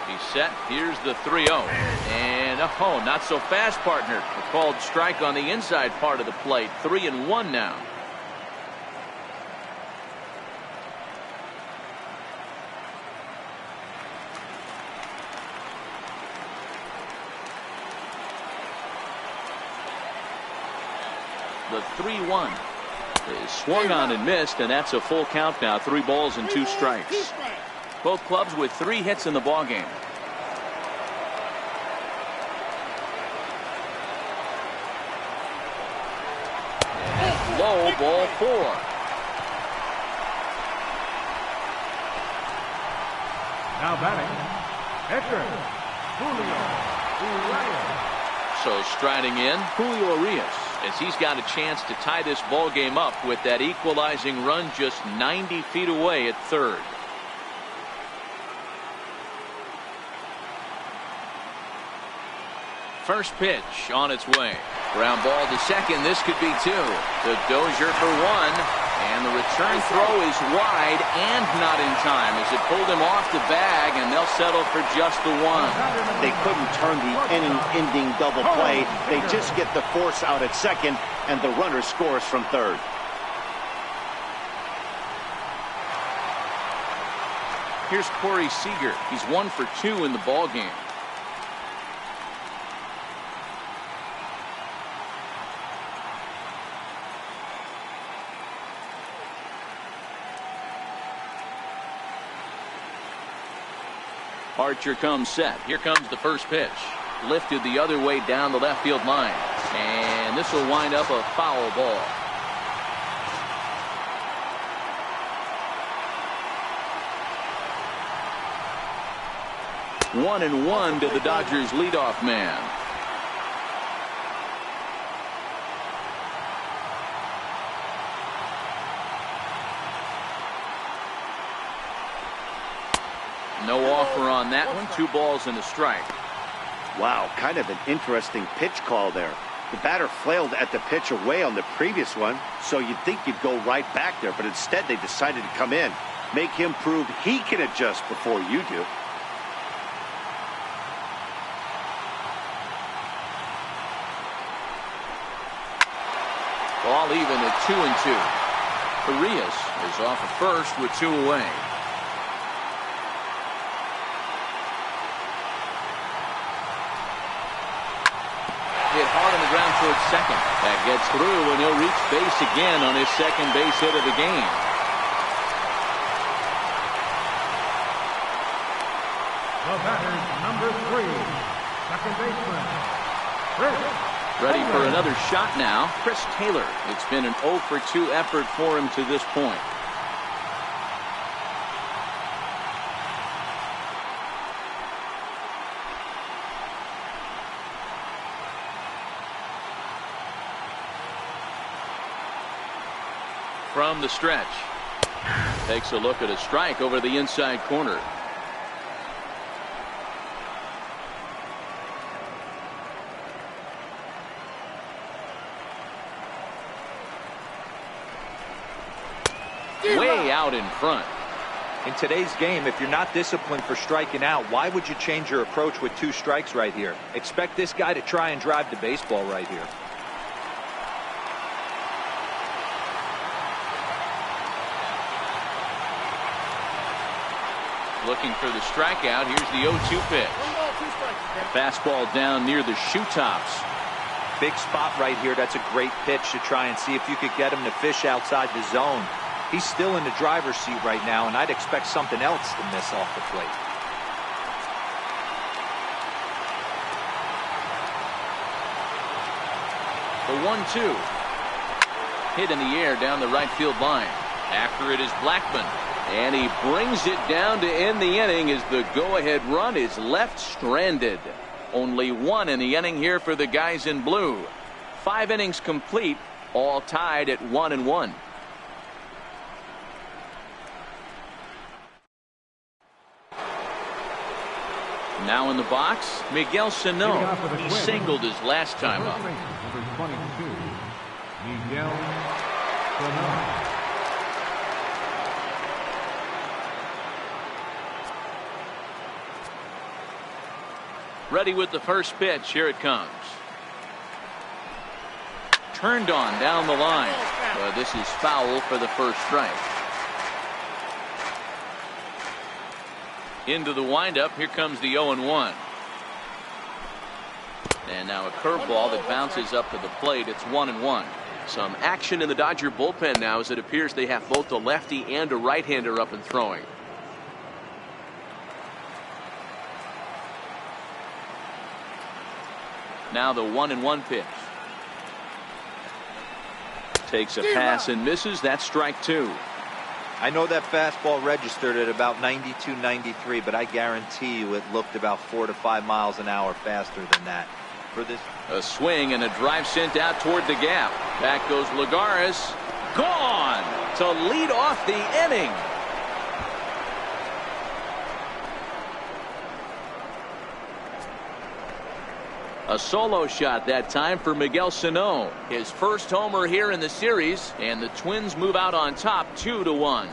He's set. Here's the 3-0. And oh, not so fast, partner. A called strike on the inside part of the plate. 3-1 now. The 3-1 is swung on and missed, and that's a full count now. 3 balls and 2 strikes. Both clubs with 3 hits in the ballgame. And low, ball 4. Now batting, Edgar Julio Urias. So striding in, Julio Urias, as he's got a chance to tie this ball game up with that equalizing run just 90 feet away at third. First pitch on its way. Ground ball to second. This could be 2. The Dozier for 1. And the return throw is wide and not in time as it pulled him off the bag, and they'll settle for just the 1. They couldn't turn the inning-ending double play. They just get the force out at second, and the runner scores from third. Here's Corey Seager. He's 1 for 2 in the ball game. Archer comes set. Here comes the first pitch. Lifted the other way down the left field line. And this will wind up a foul ball. 1-1 to the Dodgers leadoff man. No offer on that one. 2 balls and a strike. Wow, kind of an interesting pitch call there. The batter flailed at the pitch away on the previous one, so you'd think you'd go right back there, but instead they decided to come in. Make him prove he can adjust before you do. Ball even at 2-2. Arias is off at first with 2 away. Hit hard on the ground towards second. That gets through, and he'll reach base again on his second base hit of the game. The batter, number 3, second baseman, Chris Ready for Taylor. another shot now. Chris Taylor. It's been an 0 for 2 effort for him to this point. From the stretch. Takes a look at a strike over the inside corner. Way out in front. In today's game, if you're not disciplined for striking out, why would you change your approach with 2 strikes right here? Expect this guy to try and drive the baseball right here. Looking for the strikeout. Here's the 0-2 pitch. 1 ball, 2 strikes. Fastball down near the shoe tops. Big spot right here. That's a great pitch to try and see if you could get him to fish outside the zone. He's still in the driver's seat right now, and I'd expect something else to miss off the plate. The 1-2. Hit in the air down the right field line. After it is Blackmon. And he brings it down to end the inning as the go-ahead run is left stranded. Only 1 in the inning here for the guys in blue. 5 innings complete, all tied at 1-1. Now in the box, Miguel Sano. He singled his last time up. Number 22, Miguel Sano. Ready with the first pitch. Here it comes. Turned on down the line. This is foul for the first strike. Into the windup. Here comes the 0-1. And now a curveball that bounces up to the plate. It's 1-1. Some action in the Dodger bullpen now as it appears they have both a lefty and a right-hander up and throwing. Now the 1-1 pitch. Takes a pass and misses. That's strike 2. I know that fastball registered at about 92, 93, but I guarantee you it looked about 4 to 5 miles an hour faster than that. For this, a swing and a drive sent out toward the gap. Back goes Lagares. Gone to lead off the inning. A solo shot that time for Miguel Sano. His first homer here in the series, and the Twins move out on top 2-1.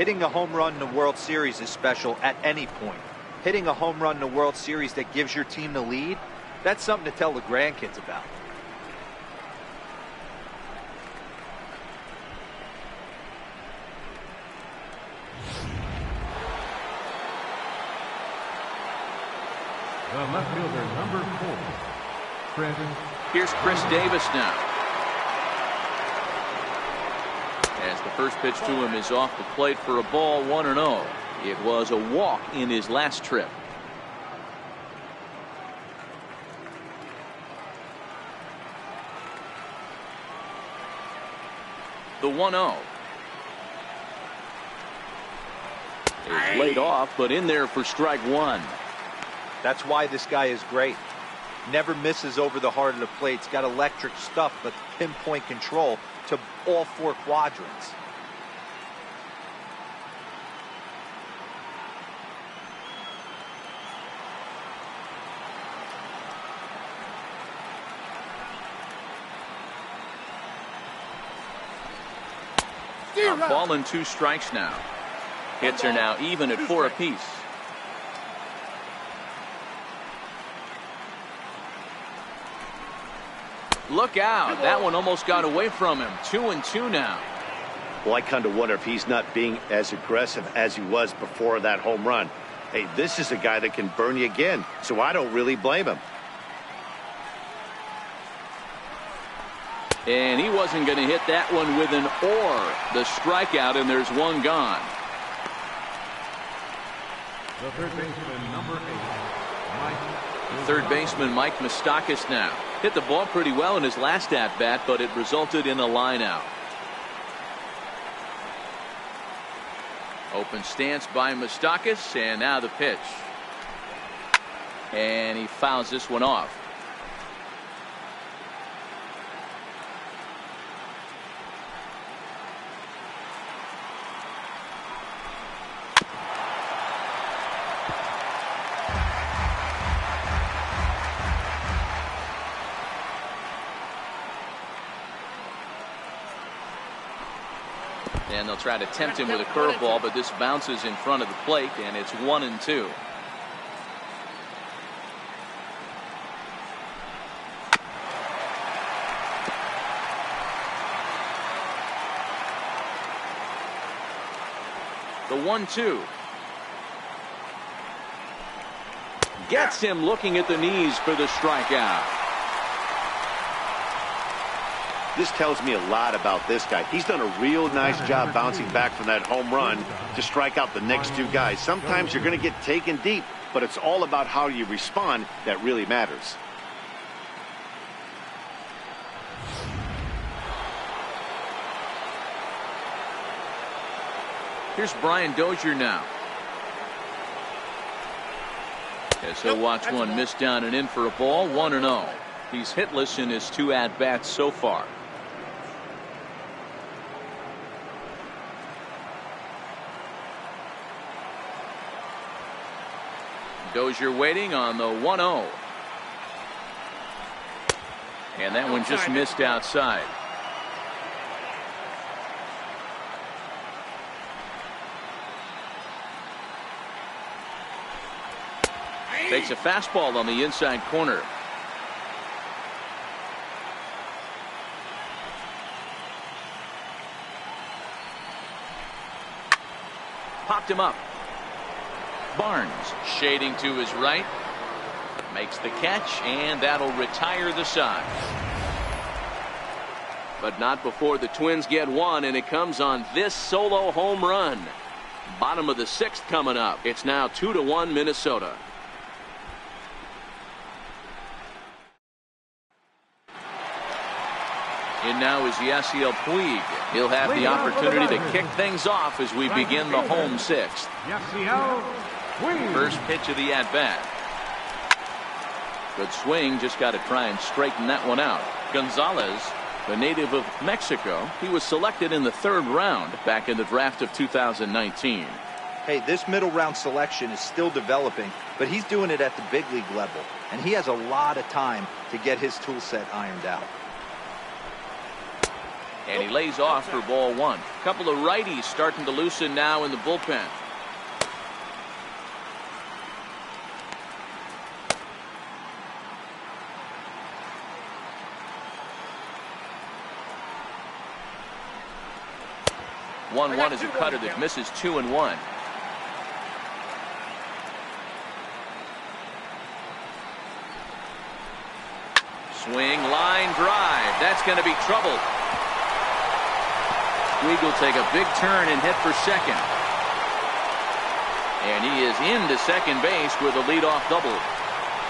hitting a home run in the World Series is special at any point. Hitting a home run in the World Series that gives your team the lead, that's something to tell the grandkids about. The left fielder, number 4, Chris. Here's Chris Davis now. As the first pitch to him is off the plate for a ball, 1-0. It was a walk in his last trip. The 1-0 is laid off, but in there for strike one. That's why this guy is great. Never misses over the heart of the plate. He's got electric stuff, but pinpoint control to all 4 quadrants. A ball and 2 strikes now. Hits are now even at 4 apiece. Look out. That one almost got away from him. 2-2 now. Well, I kind of wonder if he's not being as aggressive as he was before that home run. Hey, this is a guy that can burn you again, so I don't really blame him. And he wasn't going to hit that one with an or. The strikeout, and there's one gone. The third baseman, number 8, Mike. Third baseman Mike Moustakas now. Hit the ball pretty well in his last at-bat, but it resulted in a line-out. Open stance by Moustakas, and now the pitch. And he fouls this one off. And they'll try to tempt him with a curveball, but this bounces in front of the plate, and it's 1-2. The 1-2. Gets him looking at the knees for the strikeout. This tells me a lot about this guy. He's done a real nice job bouncing back from that home run to strike out the next 2 guys. Sometimes you're going to get taken deep, but it's all about how you respond that really matters. Here's Brian Dozier now. As he'll watch one miss down and in for a ball, 1-0. He's hitless in his 2 at-bats so far. Dozier waiting on the 1-0. And that one just missed outside. Takes a fastball on the inside corner. Popped him up. Barnes shading to his right. Makes the catch, and that'll retire the side. But not before the Twins get one, and it comes on this solo home run. Bottom of the 6th coming up. It's now 2-1 Minnesota. In now is Yasiel Puig. He'll have the opportunity to kick things off as we begin the home 6th. Yasiel Puig. First pitch of the at-bat. Good swing, just got to try and straighten that one out. Gonzalez, the native of Mexico, he was selected in the 3rd round back in the draft of 2019. Hey, this middle round selection is still developing, but he's doing it at the big league level, and he has a lot of time to get his tool set ironed out. And he lays off for ball 1. Couple of righties starting to loosen now in the bullpen. One is a cutter that misses 2-1. Swing, line drive. That's going to be trouble. Puig will take a big turn and head for second. And he is into second base with a leadoff double.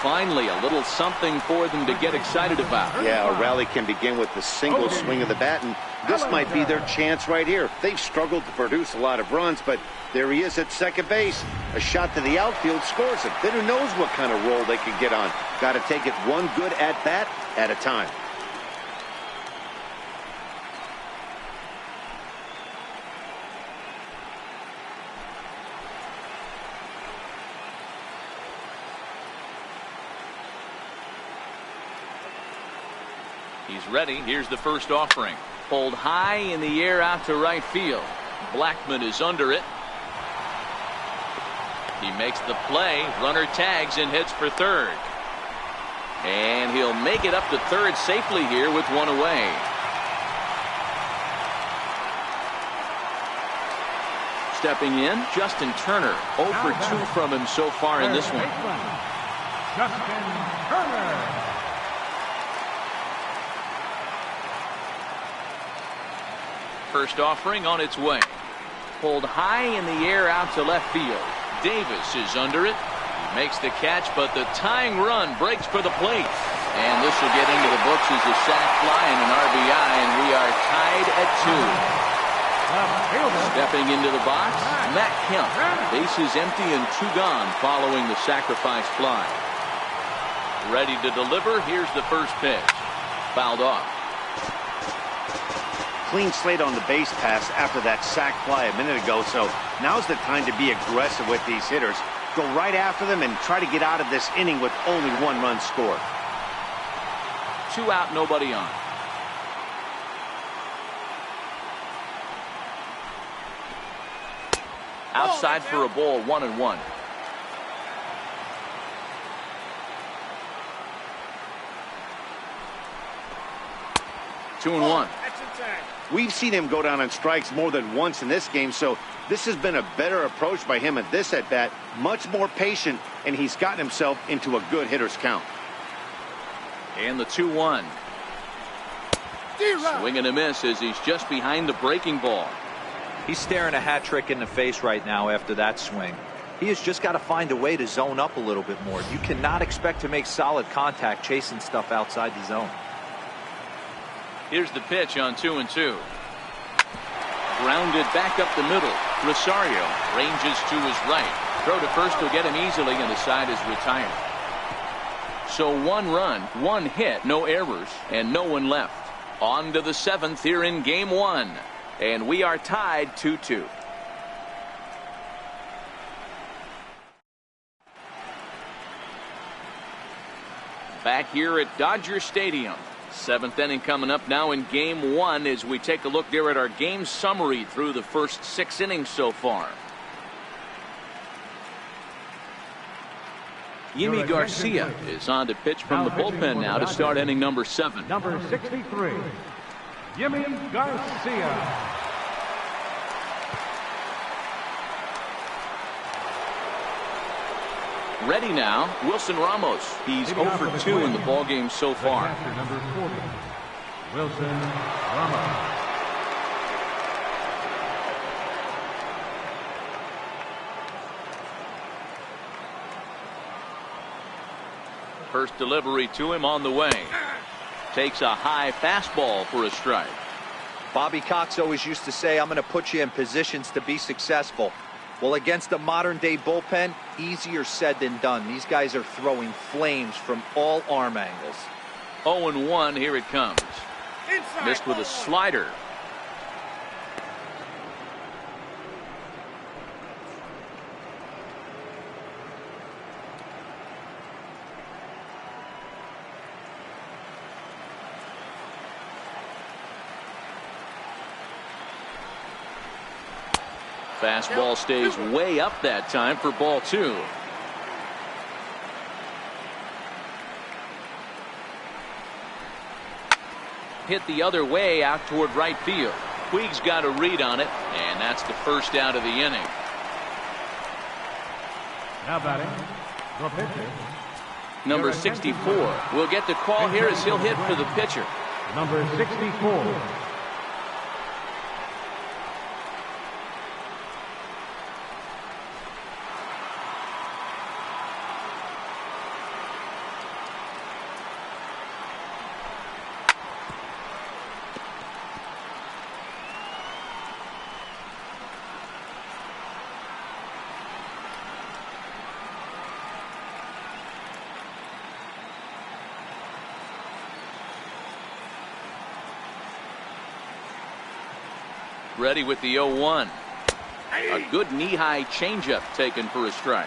Finally, a little something for them to get excited about. Yeah, a rally can begin with the single swing of the bat, and this might be their chance right here. They've struggled to produce a lot of runs, but there he is at second base. A shot to the outfield scores him. Then who knows what kind of roll they can get on. Got to take it one good at-bat at a time. He's ready. Here's the first offering. Pulled high in the air out to right field. Blackmon is under it. He makes the play. Runner tags and heads for third. And he'll make it up to third safely here with one away. Stepping in, Justin Turner. 0 for 2 from him so far in this one. Justin Turner. First offering on its way. Pulled high in the air out to left field. Davis is under it. He makes the catch, but the tying run breaks for the plate. And this will get into the books as a sac fly and an RBI, and we are tied at 2. Stepping into the box, Matt Kemp. Bases empty and 2 gone following the sacrifice fly. Ready to deliver. Here's the first pitch. Fouled off. Clean slate on the base pass after that sac fly a minute ago, so now's the time to be aggressive with these hitters. Go right after them and try to get out of this inning with only 1 run scored. 2 out, nobody on. Outside for a ball, 1-1. Two and one. We've seen him go down on strikes more than once in this game, so this has been a better approach by him at this at-bat. Much more patient, and he's gotten himself into a good hitter's count. And the 2-1. Swing and a miss as he's just behind the breaking ball. He's staring a hat trick in the face right now after that swing. He has just got to find a way to zone up a little bit more. You cannot expect to make solid contact chasing stuff outside the zone. Here's the pitch on 2-2. Grounded back up the middle. Rosario ranges to his right. Throw to first will get him easily, and the side is retired. So 1 run, 1 hit, no errors, and no one left. On to the 7th here in game 1. And we are tied 2-2. Back here at Dodger Stadium. 7th inning coming up now in game 1 as we take a look there at our game summary through the first 6 innings so far. Yimi Garcia is on to pitch from the bullpen now to start inning number 7. Number 63, Yimi Garcia. Ready now, Wilson Ramos. He's 0 for 2 in the ballgame so far. Number 40, Wilson Ramos. First delivery to him on the way. Takes a high fastball for a strike. Bobby Cox always used to say, I'm going to put you in positions to be successful. Well, against a modern-day bullpen, easier said than done. These guys are throwing flames from all arm angles. 0-1, here it comes. Inside. Missed with a slider. Fastball stays way up that time for ball 2. Hit the other way out toward right field. Puig's got a read on it, and that's the first out of the inning. Now batting, the pitcher, Number 64 will get the call here as he'll hit for the pitcher. Number 64. Ready with the 0-1. A good knee-high changeup taken for a strike.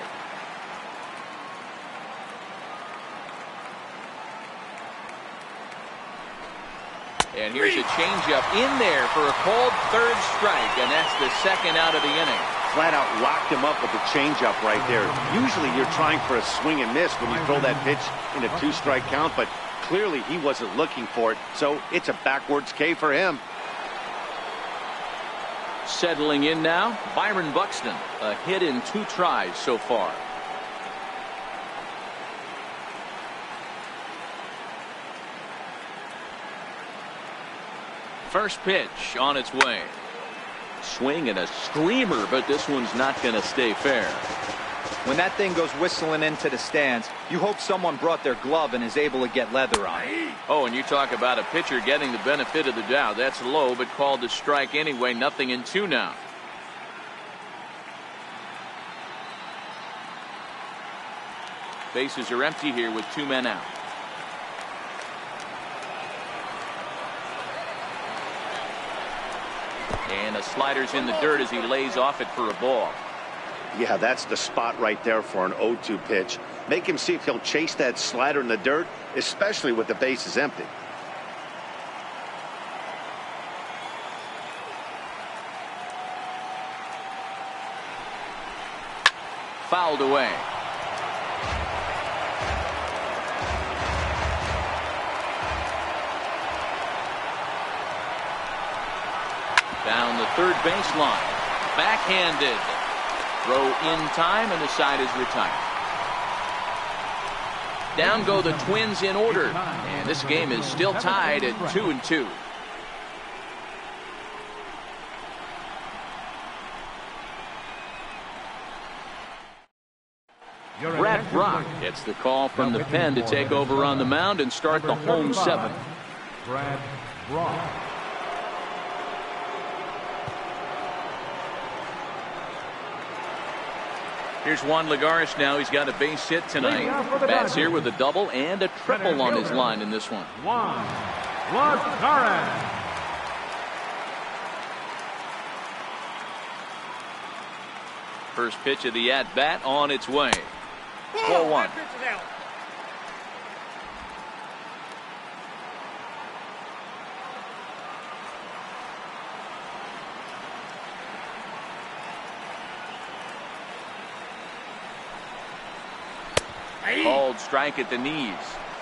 And here's a changeup in there for a called third strike, and that's the second out of the inning. Flat out locked him up with the changeup right there. Usually you're trying for a swing and miss when you throw that pitch in a 2-strike count, but clearly he wasn't looking for it, so it's a backwards K for him. Settling in now, Byron Buxton. A hit in 2 tries so far. First pitch on its way. Swing and a screamer, but this one's not going to stay fair. When that thing goes whistling into the stands, you hope someone brought their glove and is able to get leather on it. Oh, and you talk about a pitcher getting the benefit of the doubt. That's low, but called to strike anyway. Nothing in 2 now. Bases are empty here with 2 men out. And a slider's in the dirt as he lays off it for a ball. Yeah, that's the spot right there for an 0-2 pitch. Make him see if he'll chase that slider in the dirt, especially with the bases empty. Fouled away. Down the third baseline. Backhanded. Throw in time, and the side is retired. Down go the Twins in order, and this game is still tied at 2-2. Brad Brach gets the call from the pen to take over on the mound and start the home 7. Brad Brach. Here's Juan Lagares now. He's got a base hit tonight. Bats here with a double and a triple on his line in this one. Juan Lagares. First pitch of the at-bat on its way. 4-1. Called strike at the knees.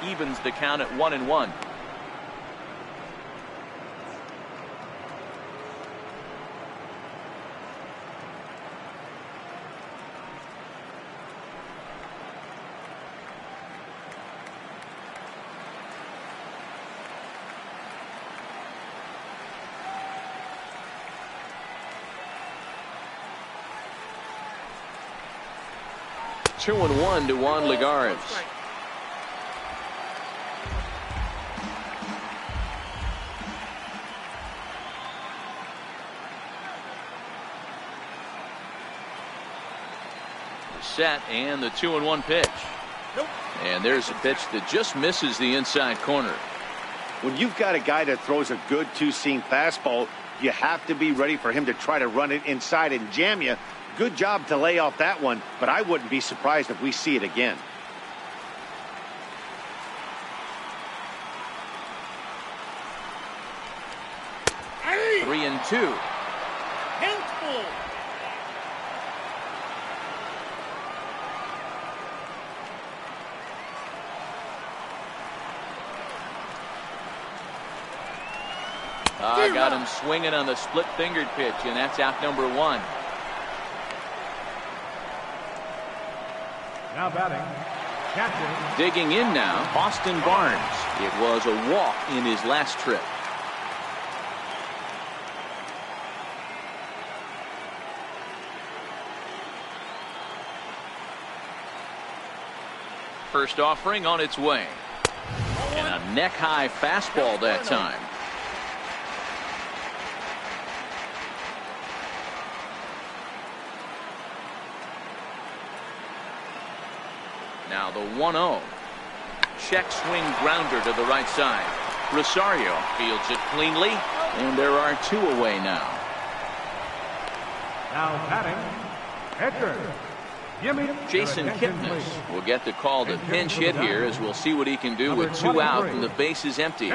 Evens the count at 1-1. Two and 1 to Juan Lagares. Set and the 2-1 pitch. And there's a pitch that just misses the inside corner. When you've got a guy that throws a good 2-seam fastball, you have to be ready for him to try to run it inside and jam you. Good job to lay off that one, but I wouldn't be surprised if we see it again. Hey! 3-2. Handful. Got him swinging on the split-fingered pitch, and that's out number 1. Now batting, Catcher. Digging in now, Austin Barnes. It was a walk in his last trip. First offering on its way. And a neck-high fastball that time. Now the 1-0. Check swing grounder to the right side. Rosario fields it cleanly, and there are 2 away now. Now batting, pitcher. Jason Kipnis will get the call to pinch hit here, as we'll see what he can do with 2 out and the base is empty.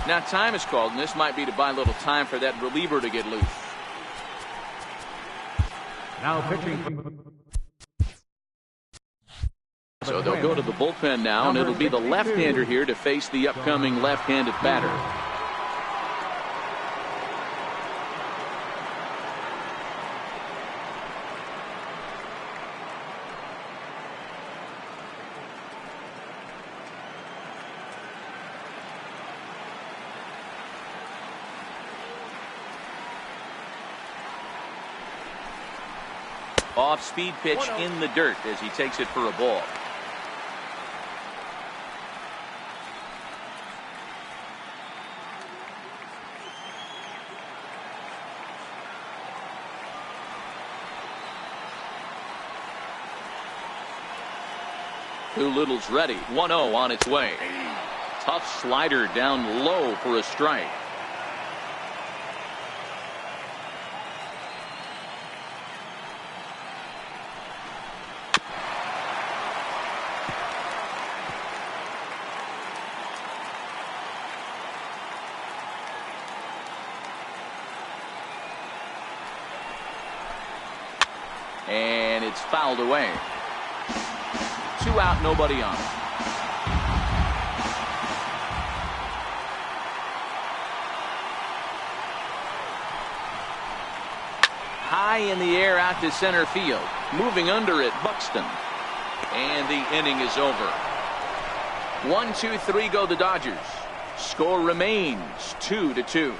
Now time is called, and this might be to buy a little time for that reliever to get loose. Now pitching. So they'll go to the bullpen now, and it'll be the left-hander here to face the upcoming left-handed batter. Off-speed pitch in the dirt as he takes it for a ball. Doolittle's ready. 1-0 on its way. Tough slider down low for a strike. And it's fouled away. 2 out, nobody on. High in the air out to center field. Moving under it, Buxton. And the inning is over. 1-2-3 go the Dodgers. Score remains 2-2.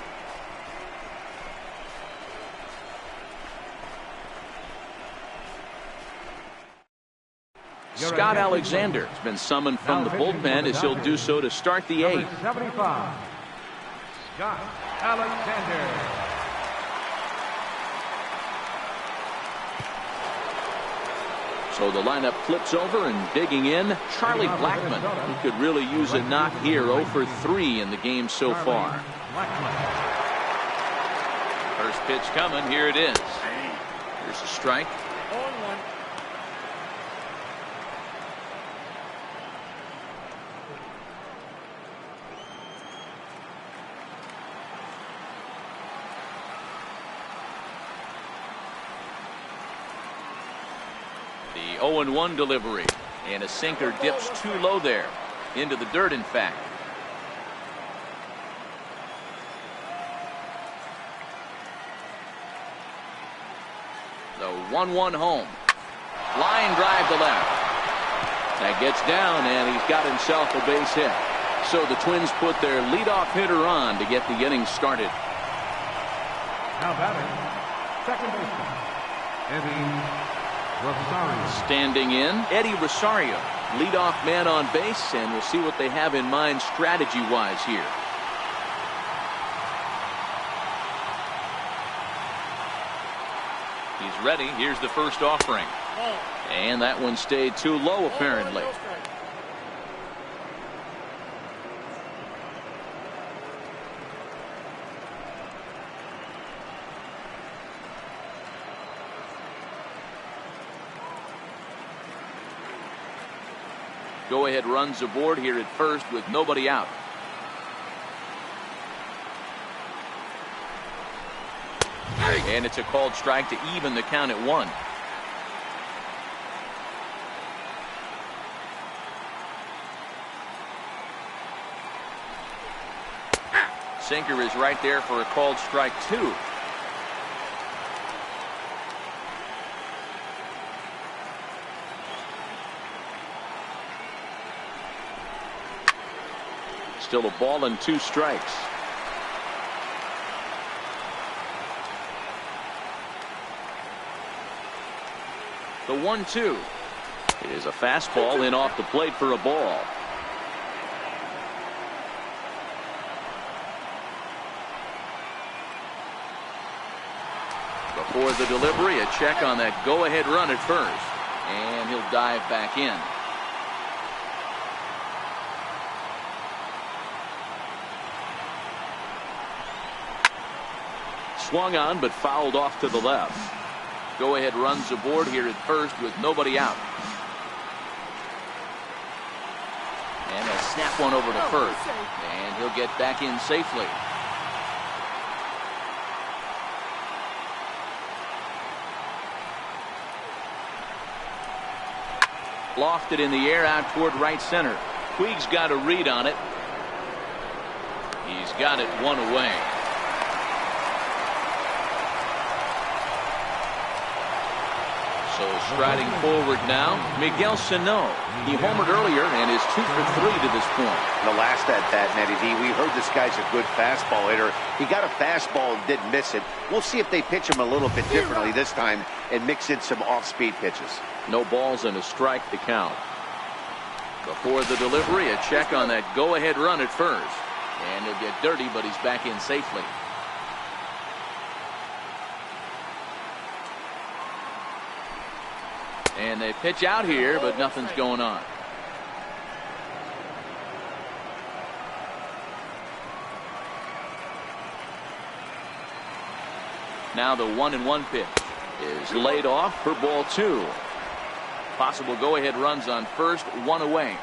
Scott Alexander has been summoned from the bullpen, as he'll do so to start the 8th. 75. Scott Alexander. So the lineup flips over, and digging in, Charlie Blackmon, who could really use a knock here. 0 for 3 in the game so far. First pitch coming. Here it is. Here's a strike. The 0-1 delivery, and a sinker dips too low there, into the dirt in fact. The 1-1 home. Line drive to left. That gets down, and he's got himself a base hit. So the Twins put their leadoff hitter on to get the inning started. Now batting, second baseman, Eddie Rosario. Standing in, Eddie Rosario, leadoff man on base, and we'll see what they have in mind strategy-wise here. He's ready. Here's the first offering. And that one stayed too low, apparently. Go-ahead runs aboard here at first with nobody out. And it's a called strike to even the count at 1. Sinker is right there for a called strike 2. Still a ball and 2 strikes. The 1-2 is a fastball in off the plate for a ball. Before the delivery, a check on that go-ahead run at first, and he'll dive back in. Swung on but fouled off to the left. Go-ahead runs aboard here at first with nobody out. And a snap one over to first, and he'll get back in safely. Lofted in the air out toward right center. Puig's got a read on it. He's got it one away. So striding forward now, Miguel Sano. He homered earlier and is 2 for 3 to this point. The last at bat, Matty D, we heard this guy's a good fastball hitter. He got a fastball and didn't miss it. We'll see if they pitch him a little bit differently this time and mix in some off-speed pitches. No balls and a strike to count. Before the delivery, a check on that go-ahead run at first. And he'll get dirty, but he's back in safely. And they pitch out here, but nothing's going on. Now the 1-1 pitch is laid off for ball 2. Possible go-ahead runs on first, 1 away.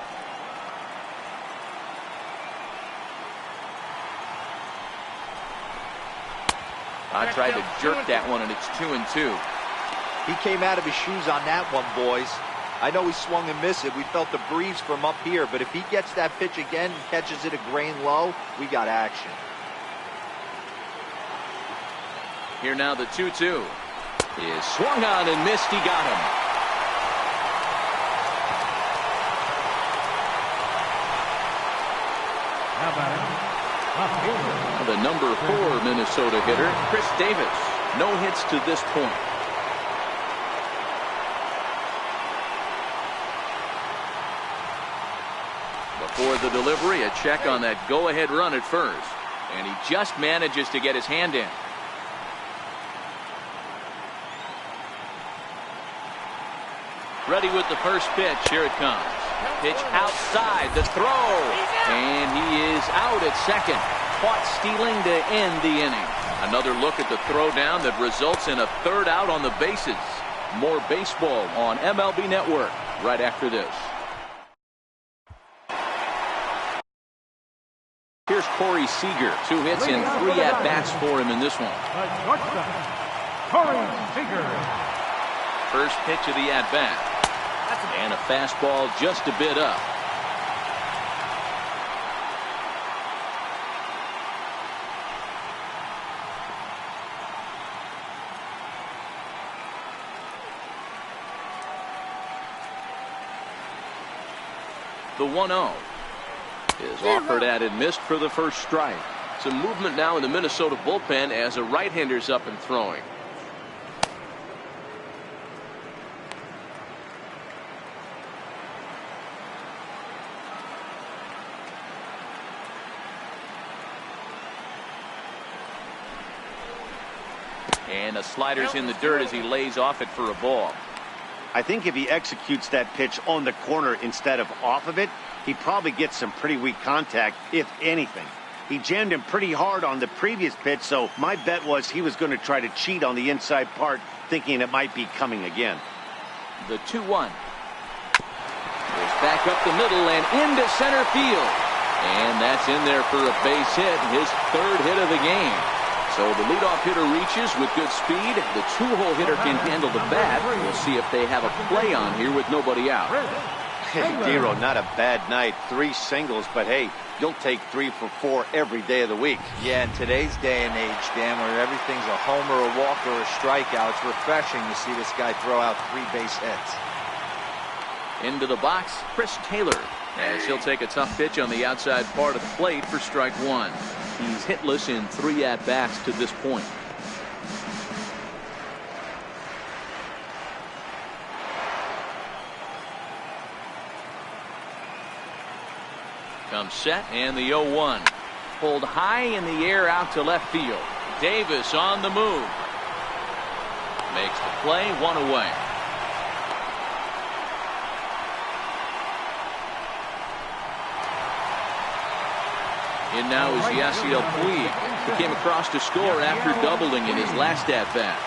I tried to jerk that one, and it's 2-2. He came out of his shoes on that one, boys. I know he swung and missed it. We felt the breeze from up here, but if he gets that pitch again and catches it a grain low, we got action. Here now the 2-2 is swung on and missed. He got him. How about The number 4 Minnesota hitter, Chris Davis. No hits to this point. For the delivery, a check on that go-ahead run at first. And he just manages to get his hand in. Ready with the first pitch. Here it comes. Pitch outside, the throw. And he is out at second. Caught stealing to end the inning. Another look at the throw down that results in a 3rd out on the bases. More baseball on MLB Network right after this. Here's Corey Seager. 2 hits and 3 at-bats for him in this one. the shortstop, Corey Seager. First pitch of the at-bat. And a fastball just a bit up. The 1-0 is offered at and missed for the first strike. Some movement now in the Minnesota bullpen as a right-hander's up and throwing. And a slider's in the dirt as he lays off it for a ball. I think if he executes that pitch on the corner instead of off of it, he probably gets some pretty weak contact, if anything. He jammed him pretty hard on the previous pitch, so my bet was he was going to try to cheat on the inside part, thinking it might be coming again. The 2-1 is back up the middle and into center field. And that's in there for a base hit, his 3rd hit of the game. So the leadoff hitter reaches with good speed. The 2-hole hitter can handle the bat. We'll see if they have a play on here with nobody out. Dero, not a bad night. 3 singles, but hey, you'll take 3 for 4 every day of the week. Yeah, in today's day and age, Dan, where everything's a homer, a walk, or a strikeout, it's refreshing to see this guy throw out 3 base hits. Into the box, Chris Taylor, as he'll take a tough pitch on the outside part of the plate for strike 1. He's hitless in 3 at-bats to this point. Comes set, and the 0-1. Pulled high in the air out to left field. Davis on the move. Makes the play, 1 away. In now is Yasiel Puig, who came across to score after doubling in his last at-bat.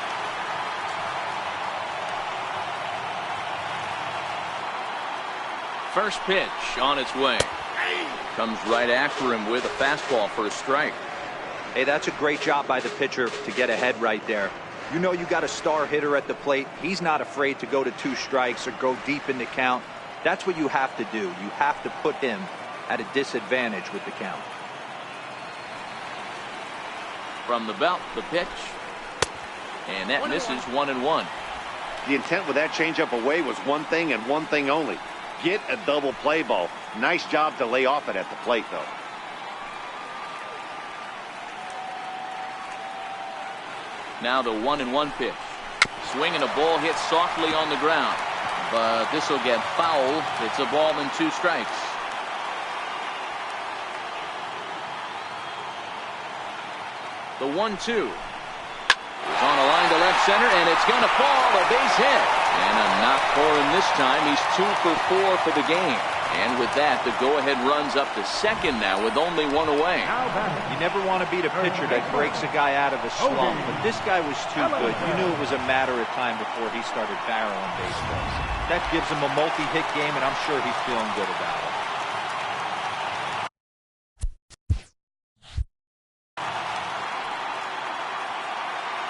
First pitch on its way. Comes right after him with a fastball for a strike. Hey, that's a great job by the pitcher to get ahead right there. You know you got a star hitter at the plate. He's not afraid to go to 2 strikes or go deep in the count. That's what you have to do. You have to put him at a disadvantage with the count. From the belt, the pitch. And that misses 1-1. The intent with that changeup away was one thing and one thing only. Get a double play ball. Nice job to lay off it at the plate, though. Now the 1-1 pitch. Swinging a ball hit softly on the ground. But this will get foul. It's a ball and 2 strikes. The 1-2 is on a line to left center, and it's going to fall. A base hit. And a knock for him this time. He's 2 for 4 for the game. And with that, the go-ahead runs up to second now with only 1 away. You never want to beat a pitcher that breaks a guy out of a slump, but this guy was too good. You knew it was a matter of time before he started barreling baseballs. That gives him a multi-hit game, and I'm sure he's feeling good about it.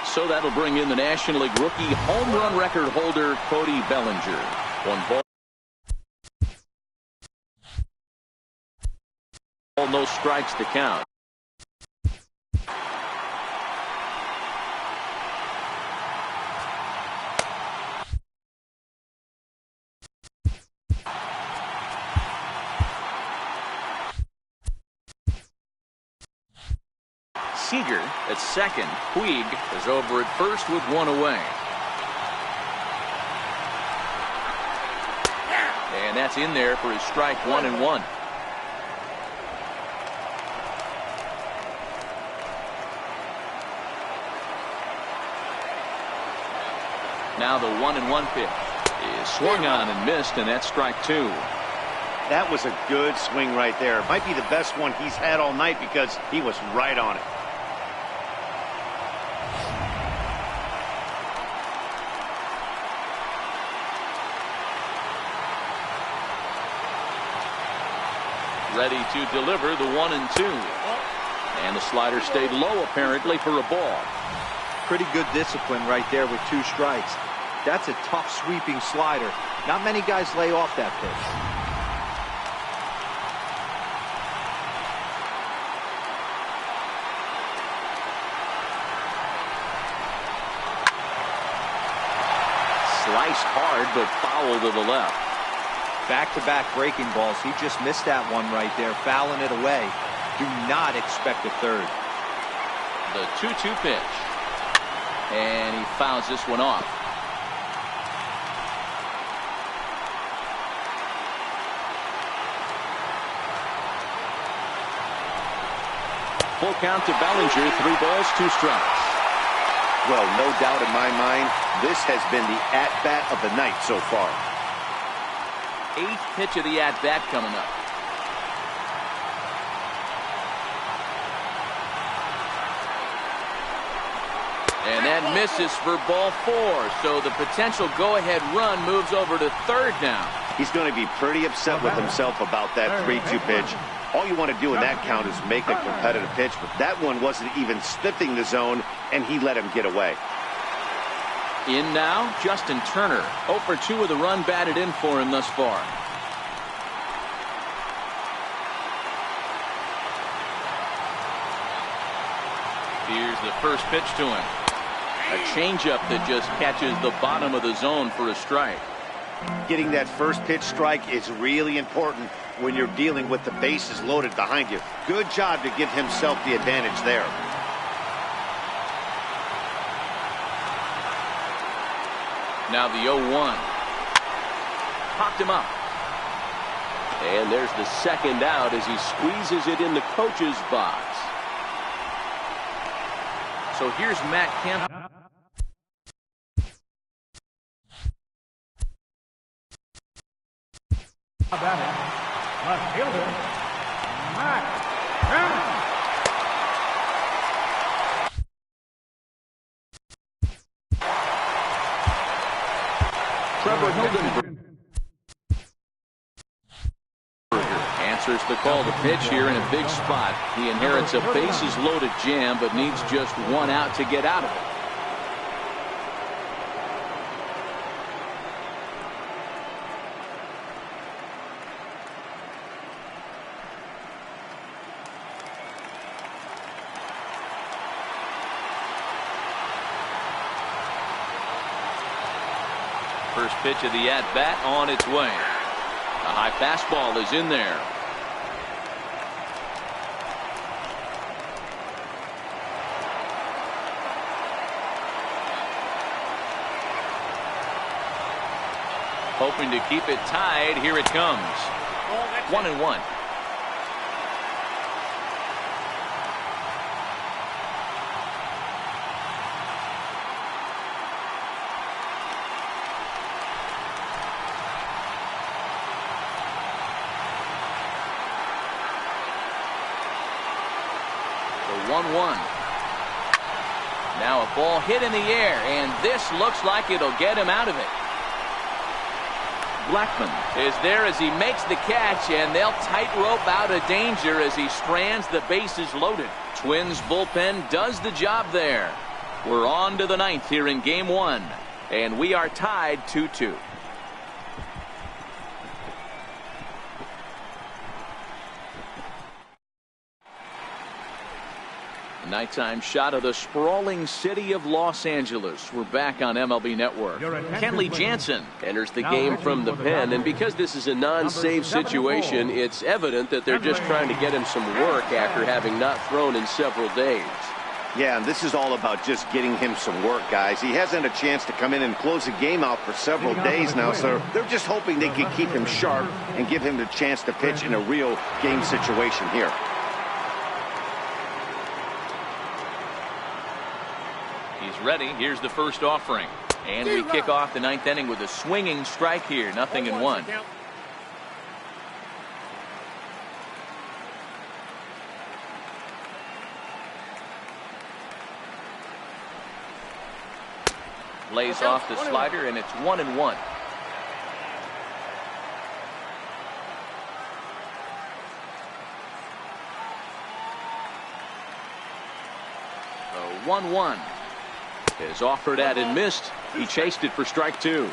So that'll bring in the National League rookie home run record holder, Cody Bellinger. 1 ball. No strikes to count. Seager at second. Puig is over at first with 1 away. And that's in there for his strike 1-1. Now the 1-1 pitch is swung on and missed, and that's strike 2. That was a good swing right there. Might be the best one he's had all night because he was right on it. Ready to deliver the 1-2. And the slider stayed low apparently for a ball. Pretty good discipline right there with 2 strikes. That's a tough sweeping slider. Not many guys lay off that pitch. Sliced hard, but foul to the left. Back-to-back breaking balls. He just missed that one right there, fouling it away. Do not expect a third. The 2-2 pitch. And he fouls this one off. Full count to Bellinger. 3 balls, 2 strikes. Well, no doubt in my mind, this has been the at-bat of the night so far. 8th pitch of the at-bat coming up. And that misses for ball 4. So the potential go-ahead run moves over to third now. He's going to be pretty upset with himself about that 3-2 pitch. All you want to do in that count is make a competitive pitch, but that one wasn't even sniffing the zone, and he let him get away. In now, Justin Turner. 0 for 2 with a run batted in for him thus far. Here's the first pitch to him. A changeup that just catches the bottom of the zone for a strike. Getting that first pitch strike is really important when you're dealing with the bases loaded behind you. Good job to give himself the advantage there. Now the 0-1. Popped him up. And there's the second out as he squeezes it in the coach's box. So here's Matt Kemp. Batting, left fielder, Matt Kemp. Trevor Hildenberg answers the call to pitch here in a big spot. He inherits a bases-loaded jam, but needs just one out to get out of it. First pitch of the at-bat on its way. A high fastball is in there. Hoping to keep it tied. Here it comes. 1-1. The 1-1. Now a ball hit in the air, and this looks like it'll get him out of it. Blackman is there as he makes the catch, and they'll tightrope out of danger as he strands the bases loaded. Twins bullpen does the job there. We're on to the ninth here in game one, and we are tied 2-2. Nighttime shot of the sprawling city of Los Angeles. We're back on MLB Network. Kenley Jansen Enters the game from the pen, and because this is a non-save situation, it's evident that they're just trying to get him some work after having not thrown in several days. Yeah, and this is all about just getting him some work, guys. He hasn't a chance to come in and close the game out for several days now, so they're just hoping they can keep him sharp and give him the chance to pitch in a real game situation here. He's ready. Here's the first offering. And we kick off the ninth inning with a swinging strike here. 0-1. Lays off the slider, and it's 1-1. The 1-1 is offered at and missed. He chased it for strike two.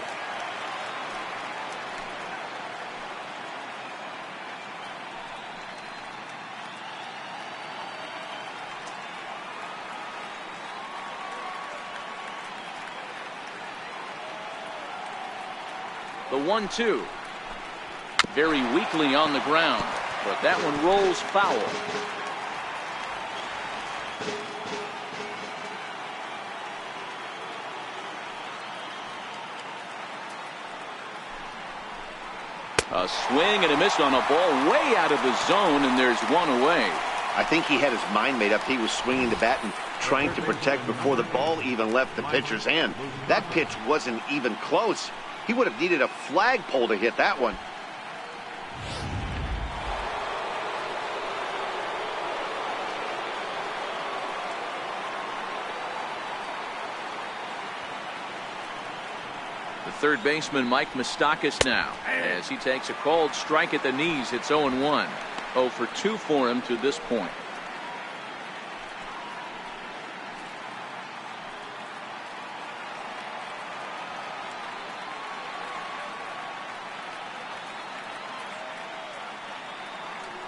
The 1-2. Very weakly on the ground, but that one rolls foul. A swing and a miss on a ball way out of the zone, and there's one away. I think he had his mind made up. He was swinging the bat and trying to protect before the ball even left the pitcher's hand. That pitch wasn't even close. He would have needed a flagpole to hit that one. The third baseman, Mike Moustakas, now, as he takes a cold strike at the knees. It's 0-1. 0 for 2 for him to this point.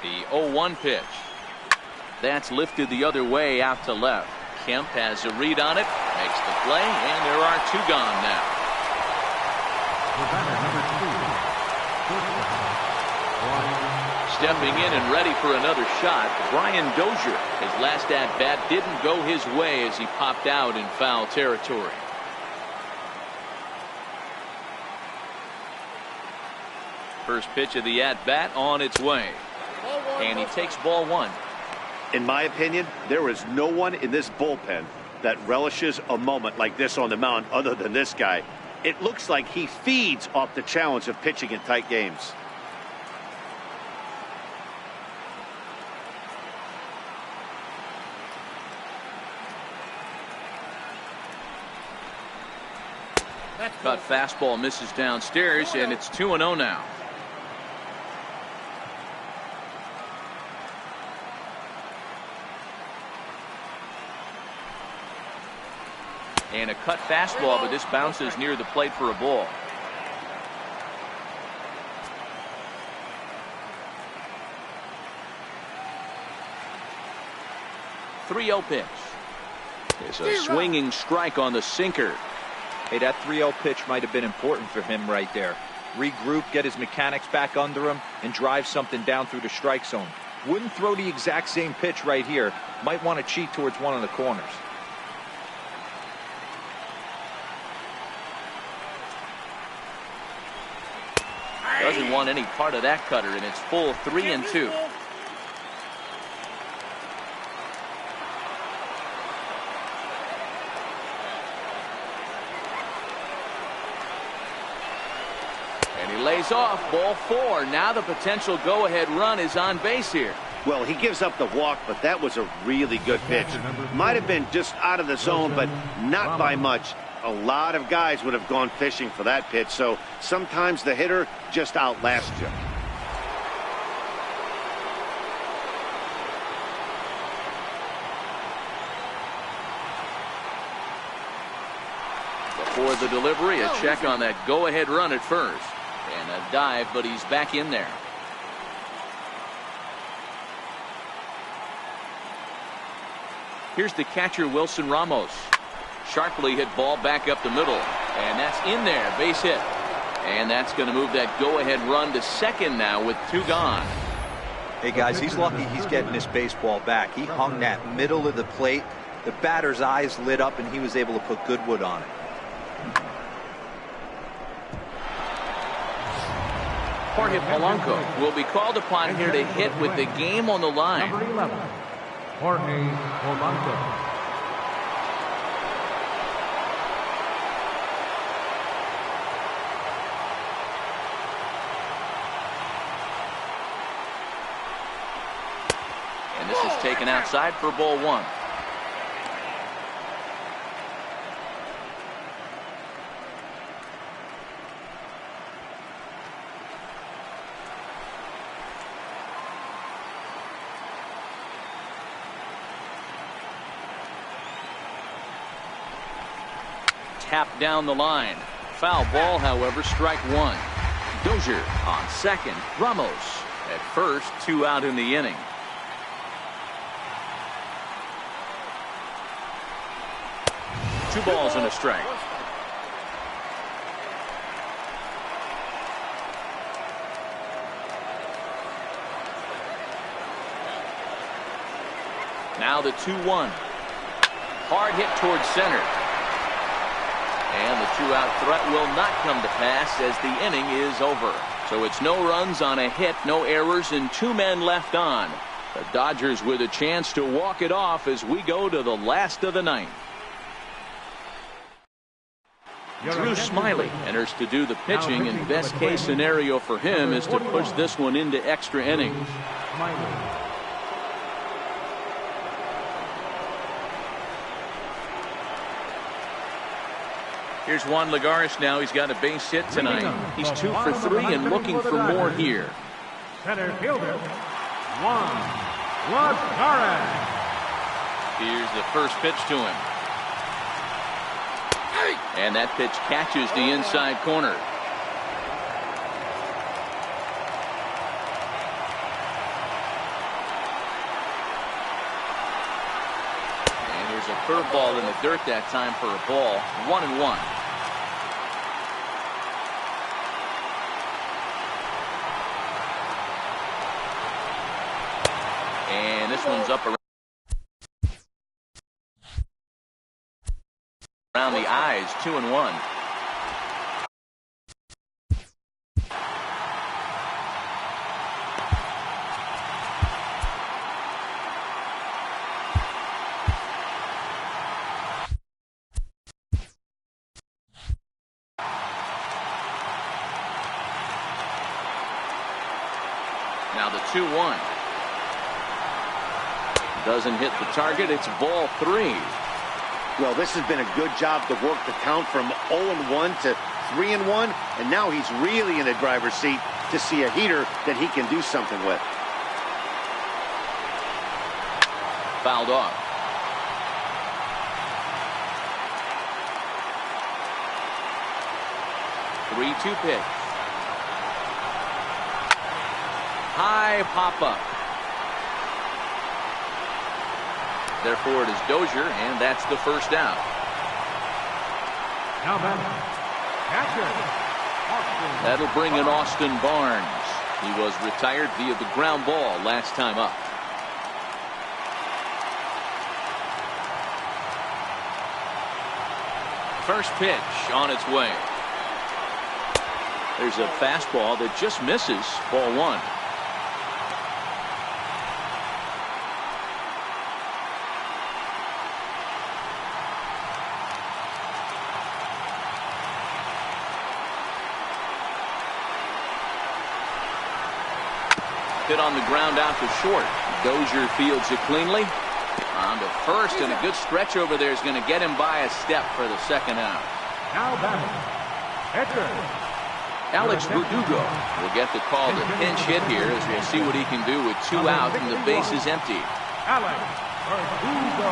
The 0-1 pitch. That's lifted the other way out to left. Kemp has a read on it, makes the play, and there are 2 gone now. The batter, number 2, Stepping in and ready for another shot, Brian Dozier. His last at-bat didn't go his way as he popped out in foul territory. First pitch of the at-bat on its way. And he takes ball 1. In my opinion, there is no one in this bullpen that relishes a moment like this on the mound other than this guy. It looks like he feeds off the challenge of pitching in tight games. Cut fastball misses downstairs, and it's 2-0 now. And a cut fastball, but this bounces near the plate for a ball. .3-0 pitch. It's a swinging strike on the sinker. Hey, that 3-0 pitch might have been important for him right there. Regroup, get his mechanics back under him, and drive something down through the strike zone. Wouldn't throw the exact same pitch right here. Might want to cheat towards one of the corners. Doesn't want any part of that cutter, and it's full 3-2. And he lays off, ball 4. Now the potential go-ahead run is on base here. Well, he gives up the walk, but that was a really good pitch. Might have been just out of the zone, but not by much. A lot of guys would have gone fishing for that pitch, so sometimes the hitter just outlasts you. Before the delivery, a check on that go-ahead run at first. And a dive, but he's back in there. Here's the catcher, Wilson Ramos. Sharply hit ball back up the middle. And that's in there, base hit. And that's going to move that go-ahead run to second now with 2 gone. Hey, guys, he's lucky he's getting this baseball back. He hung that middle of the plate. The batter's eyes lit up, and he was able to put good wood on it. Jorge Polanco will be called upon here to hit with the game on the line. number 11, Jorge Polanco. And this is taken outside for ball 1. Tapped down the line. Foul ball, however, strike 1. Dozier on second. Ramos at first, 2 out in the inning. Two balls and a strike. Now the 2-1. Hard hit towards center. And the 2-out threat will not come to pass as the inning is over. So it's no runs on a hit, no errors, and 2 men left on. The Dodgers with a chance to walk it off as we go to the last of the 9th. Drew Smyly enters to do the pitching, and best case scenario for him is to push this one into extra innings. Here's Juan Lagares now. He's got a base hit tonight. He's 2 for 3 and looking for more here. Center fielder, Juan Lagares. Here's the first pitch to him. And that pitch catches the inside corner. And here's a curveball in the dirt that time for a ball. 1-1. And this one's up around the eyes. 2-1. Now the 2-1. Doesn't hit the target. It's ball 3. Well, this has been a good job to work the count from 0-1 to 3-1, and now he's really in the driver's seat to see a heater that he can do something with. Fouled off. Three-two pitch. High pop-up. Therefore, it is Dozier, and that's the first out. Now batting, catcher, Austin. That'll bring in Austin Barnes. He was retired via the ground ball last time up. First pitch on its way. There's a fastball that just misses. Ball 1. Hit on the ground out to short. Dozier fields it cleanly. On to first, and a good stretch over there is going to get him by a step for the second out. Now batting, pitcher. Alex Verdugo will get the call to pinch hit here, as we'll see what he can do with 2 out and the base is empty. Alex Verdugo.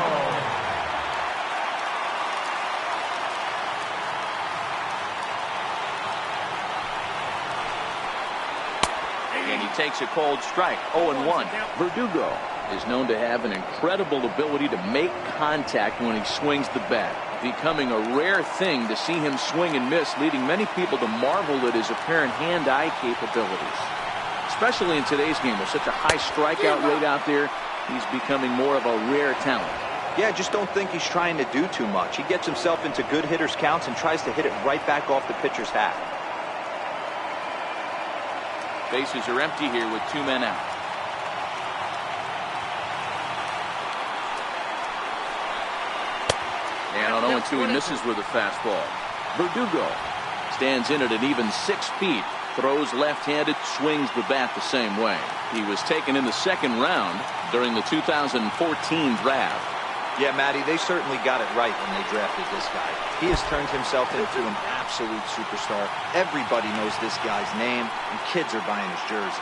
And he takes a cold strike. 0-1. Verdugo is known to have an incredible ability to make contact when he swings the bat, becoming a rare thing to see him swing and miss, leading many people to marvel at his apparent hand-eye capabilities. Especially in today's game with such a high strikeout rate out there, he's becoming more of a rare talent. Yeah, I just don't think he's trying to do too much. He gets himself into good hitters' counts and tries to hit it right back off the pitcher's hat. Bases are empty here with 2 men out. And on 0-2, he misses with a fastball. Verdugo stands in at an even 6 feet. Throws left-handed, swings the bat the same way. He was taken in the second round during the 2014 draft. Yeah, Matty, they certainly got it right when they drafted this guy. He has turned himself into an absolute superstar. Everybody knows this guy's name, and kids are buying his jerseys.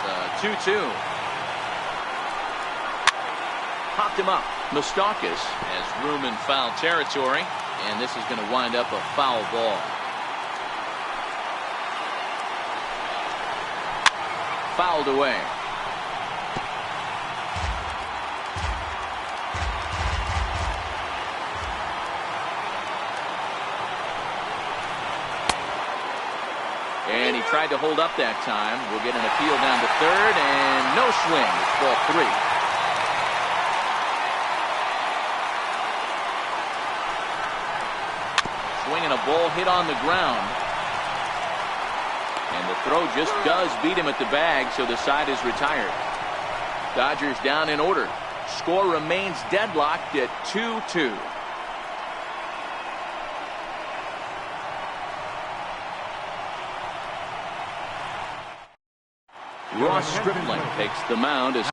The 2-2. Popped him up. Moustakas has room in foul territory. And this is going to wind up a foul ball. Fouled away. And he tried to hold up that time. We'll get an appeal down to third, and no swing. It's ball 3. Swinging a ball hit on the ground. And the throw just does beat him at the bag, so the side is retired. Dodgers down in order. Score remains deadlocked at 2-2. Ross Stripling takes the mound as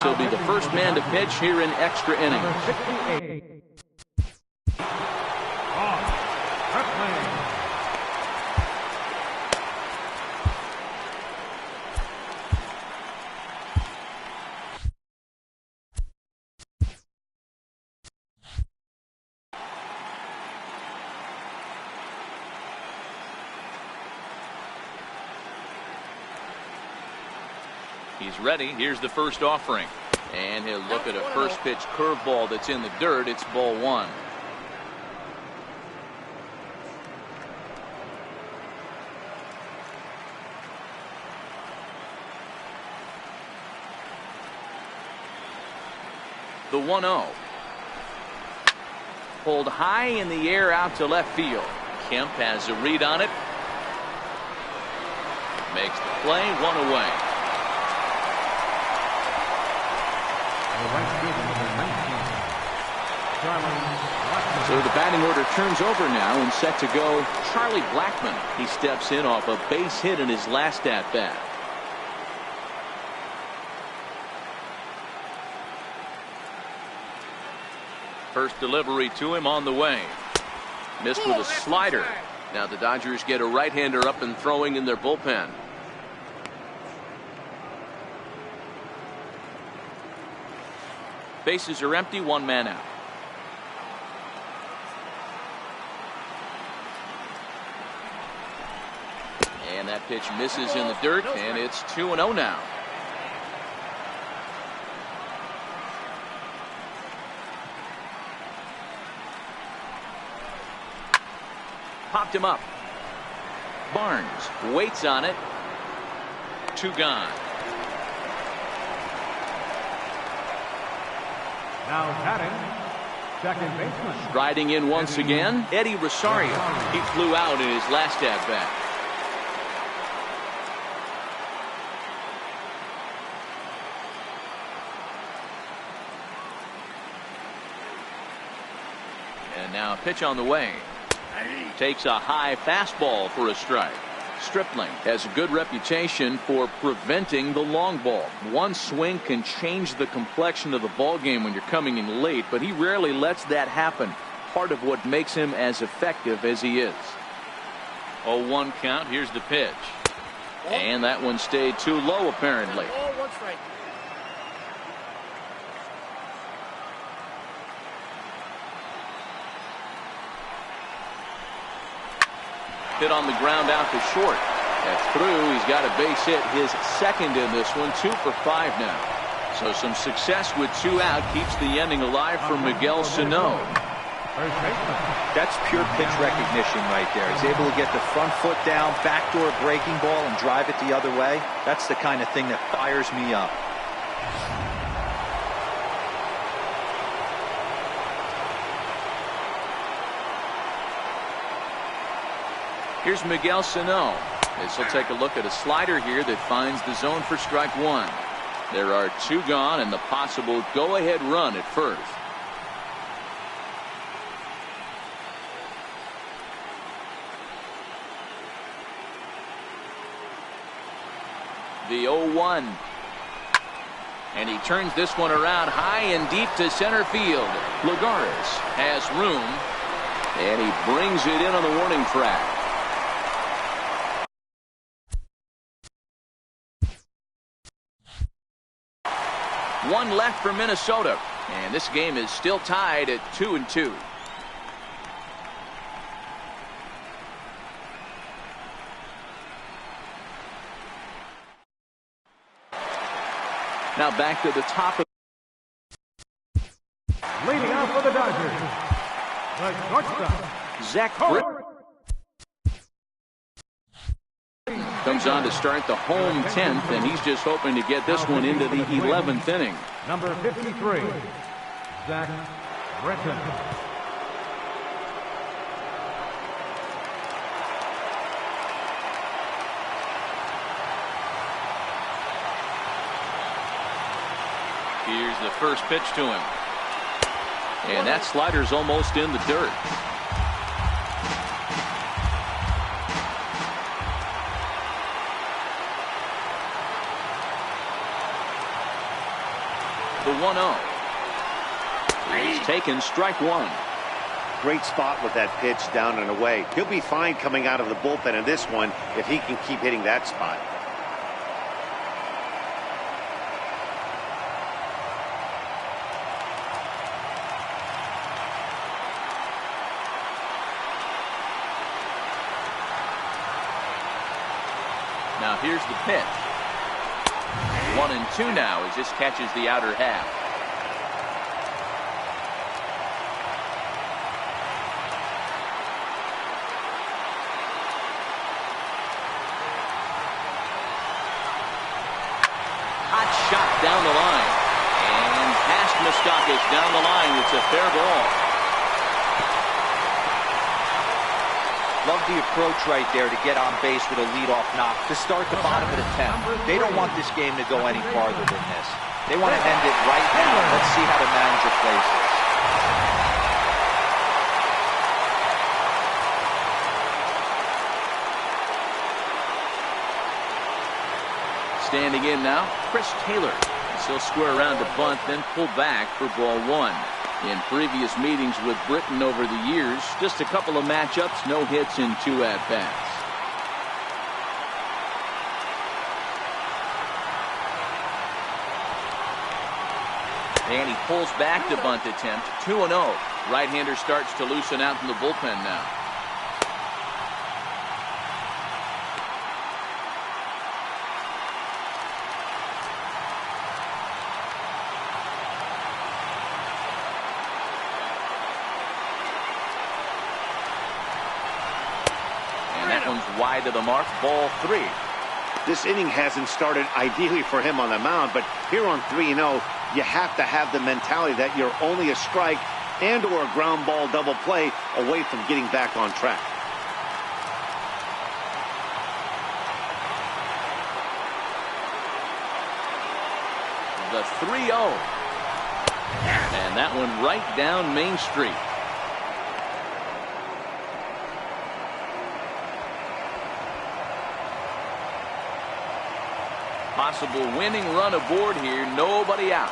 he'll be the first man to pitch here in extra innings. 68. Stripling. He's ready. Here's the first offering. And he'll look at a first pitch curveball that's in the dirt. It's ball one. The 1-0. Pulled high in the air out to left field. Kemp has a read on it. Makes the play, one away. So the batting order turns over now and set to go Charlie Blackmon. He steps in off a base hit in his last at bat. First delivery to him on the way. Missed with a slider. Now the Dodgers get a right-hander up and throwing in their bullpen. Bases are empty, one man out. And that pitch misses in the dirt, and it's 2-0 now. Popped him up. Barnes waits on it. Two gone. Now batting, second baseman. Striding in once again, Eddie Rosario. He flew out in his last at bat. And now a pitch on the way. Takes a high fastball for a strike. Stripling has a good reputation for preventing the long ball. One swing can change the complexion of the ball game when you're coming in late, but he rarely lets that happen. Part of what makes him as effective as he is. 0-1 count. Here's the pitch. And that one stayed too low apparently. Hit on the ground out to short. That's through. He's got a base hit, his second in this one. 2 for 5 now. So some success with 2 out keeps the inning alive for Miguel Sano. That's pure pitch recognition right there. He's able to get the front foot down, backdoor breaking ball, and drive it the other way. That's the kind of thing that fires me up. Here's Miguel Sano. This will take a look at a slider here that finds the zone for strike one. There are 2 gone and the possible go-ahead run at first. The 0-1. And he turns this one around high and deep to center field. Lagares has room. And he brings it in on the warning track. One left for Minnesota, and this game is still tied at 2-2. Now back to the top of. Leading off for the Dodgers, the shortstop, Zach Britton comes on to start the home 10th, and he's just hoping to get this one into the 11th inning. Number 53, Zach Britton. Here's the first pitch to him. And that slider's almost in the dirt. The 1-0. He's taken strike one. Great spot with that pitch down and away. He'll be fine coming out of the bullpen in this one if he can keep hitting that spot. Now here's the pitch. 1-2 now as this catches the outer half. Hot shot down the line. And past Moustakas down the line. It's a fair ball. Love the approach right there to get on base with a leadoff knock to start the bottom of the 10th. They don't want this game to go any farther than this. They want to end it right now. Let's see how the manager plays this. Standing in now, Chris Taylor. He'll square around to bunt, then pull back for ball one. In previous meetings with Britton over the years, just a couple of matchups, no hits in 2 at-bats. And he pulls back the bunt attempt, 2-0. Right-hander starts to loosen out in the bullpen now. Wide of the mark, ball 3. This inning hasn't started ideally for him on the mound, but here on 3-0, you have to have the mentality that you're only a strike and or a ground ball double play away from getting back on track. The 3-0. And that one right down Main Street. Possible winning run aboard here. Nobody out.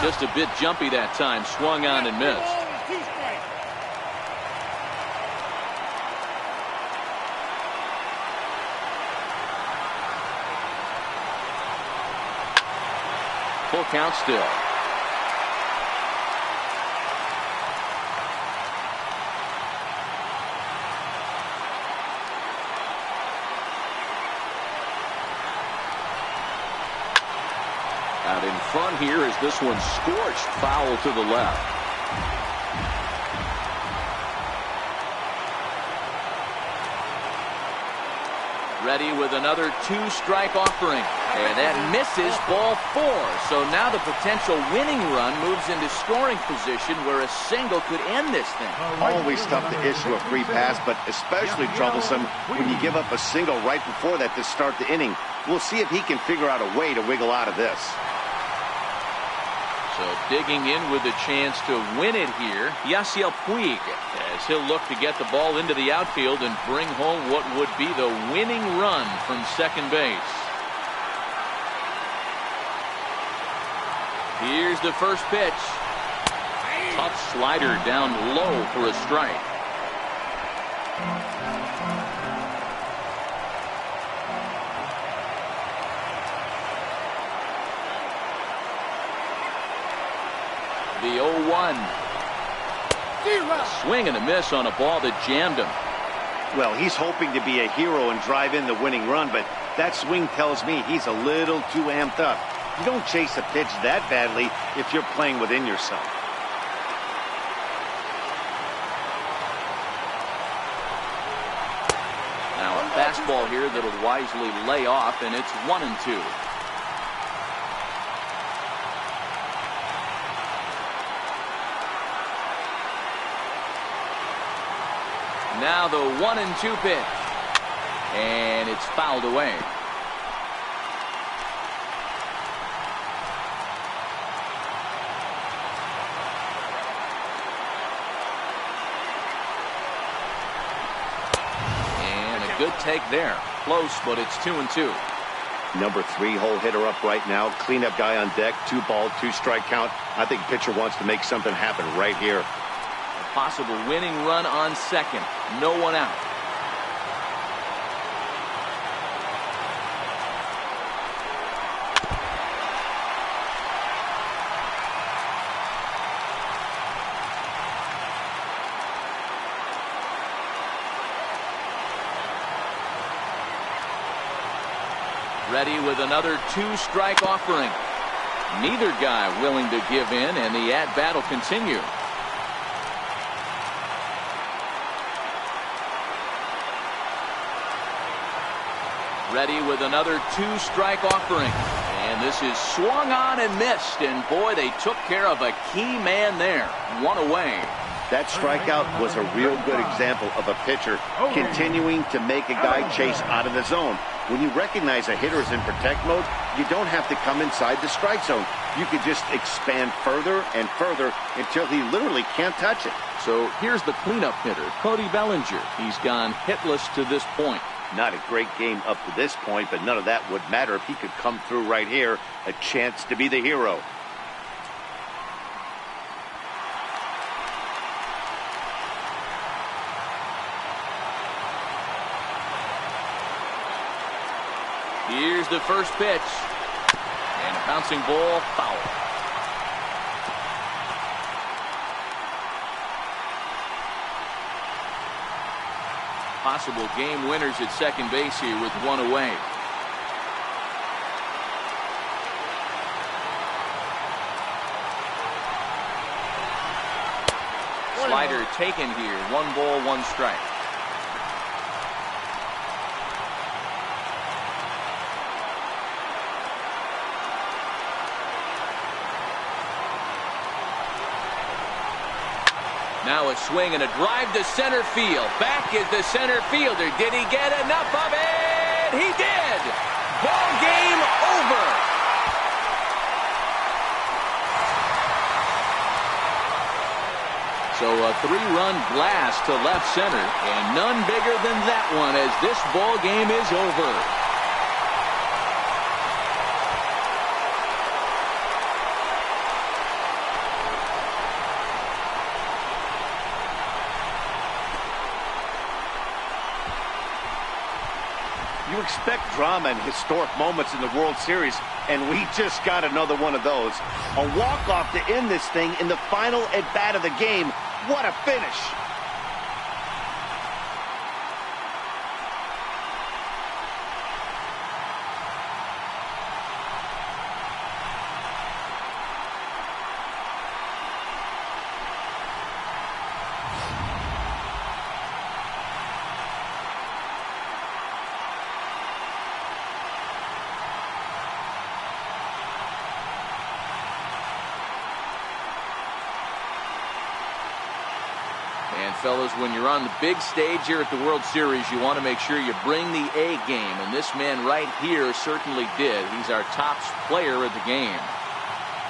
Just a bit jumpy that time. Swung on and missed. Full count still. Out in front here as this one scorched foul to the left. Ready with another 2-strike offering. And that misses, ball 4. So now the potential winning run moves into scoring position where a single could end this thing. Always tough to issue a free pass, but especially troublesome when you give up a single right before that to start the inning. We'll see if he can figure out a way to wiggle out of this. So digging in with a chance to win it here, Yasiel Puig, as he'll look to get the ball into the outfield and bring home what would be the winning run from second base. Here's the first pitch. Tough slider down low for a strike. The 0-1. A swing and a miss on a ball that jammed him. Well, he's hoping to be a hero and drive in the winning run, but that swing tells me he's a little too amped up. You don't chase a pitch that badly if you're playing within yourself. Now a fastball here that'll wisely lay off, and it's 1-2. Now the 1-2 pitch. And it's fouled away. And a good take there. Close, but it's 2-2. Number 3 hole hitter up right now. Cleanup guy on deck. 2-ball, 2-strike count. I think pitcher wants to make something happen right here. Possible winning run on second. No one out. Ready with another 2-strike offering. Neither guy willing to give in, and the at-bat will continue. Ready with another 2-strike offering. And this is swung on and missed. And boy, they took care of a key man there. One away. That strikeout was a real good example of a pitcher continuing to make a guy chase out of the zone. When you recognize a hitter is in protect mode, you don't have to come inside the strike zone. You could just expand further and further until he literally can't touch it. So here's the cleanup hitter, Cody Bellinger. He's gone hitless to this point. Not a great game up to this point, but none of that would matter if he could come through right here. A chance to be the hero. Here's the first pitch. And a bouncing ball, foul. Possible game winners at second base here with one away. Slider taken here. 1 ball, 1 strike. Now a swing and a drive to center field. Back is the center fielder. Did he get enough of it? He did. Ball game over. So a 3-run blast to left center, and none bigger than that one as this ball game is over. You expect drama and historic moments in the World Series, and we just got another one of those. A walk-off to end this thing in the final at-bat of the game. What a finish. And fellas, when you're on the big stage here at the World Series, you want to make sure you bring the A game. And this man right here certainly did. He's our top player of the game.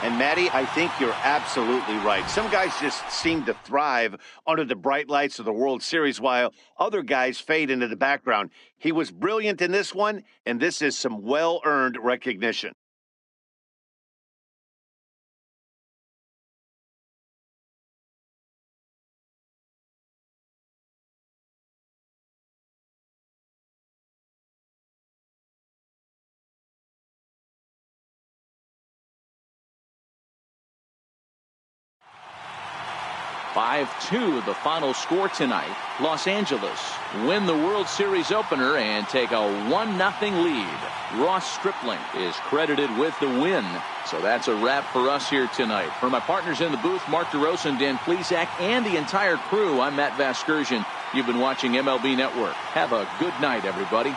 And Matty, I think you're absolutely right. Some guys just seem to thrive under the bright lights of the World Series while other guys fade into the background. He was brilliant in this one, and this is some well-earned recognition. (5-2) the final score tonight. Los Angeles win the World Series opener and take a 1-0 lead. Ross Stripling is credited with the win. So that's a wrap for us here tonight. For my partners in the booth, Mark DeRosa and Dan Plesac, and the entire crew, I'm Matt Vasgersian. You've been watching MLB Network. Have a good night, everybody.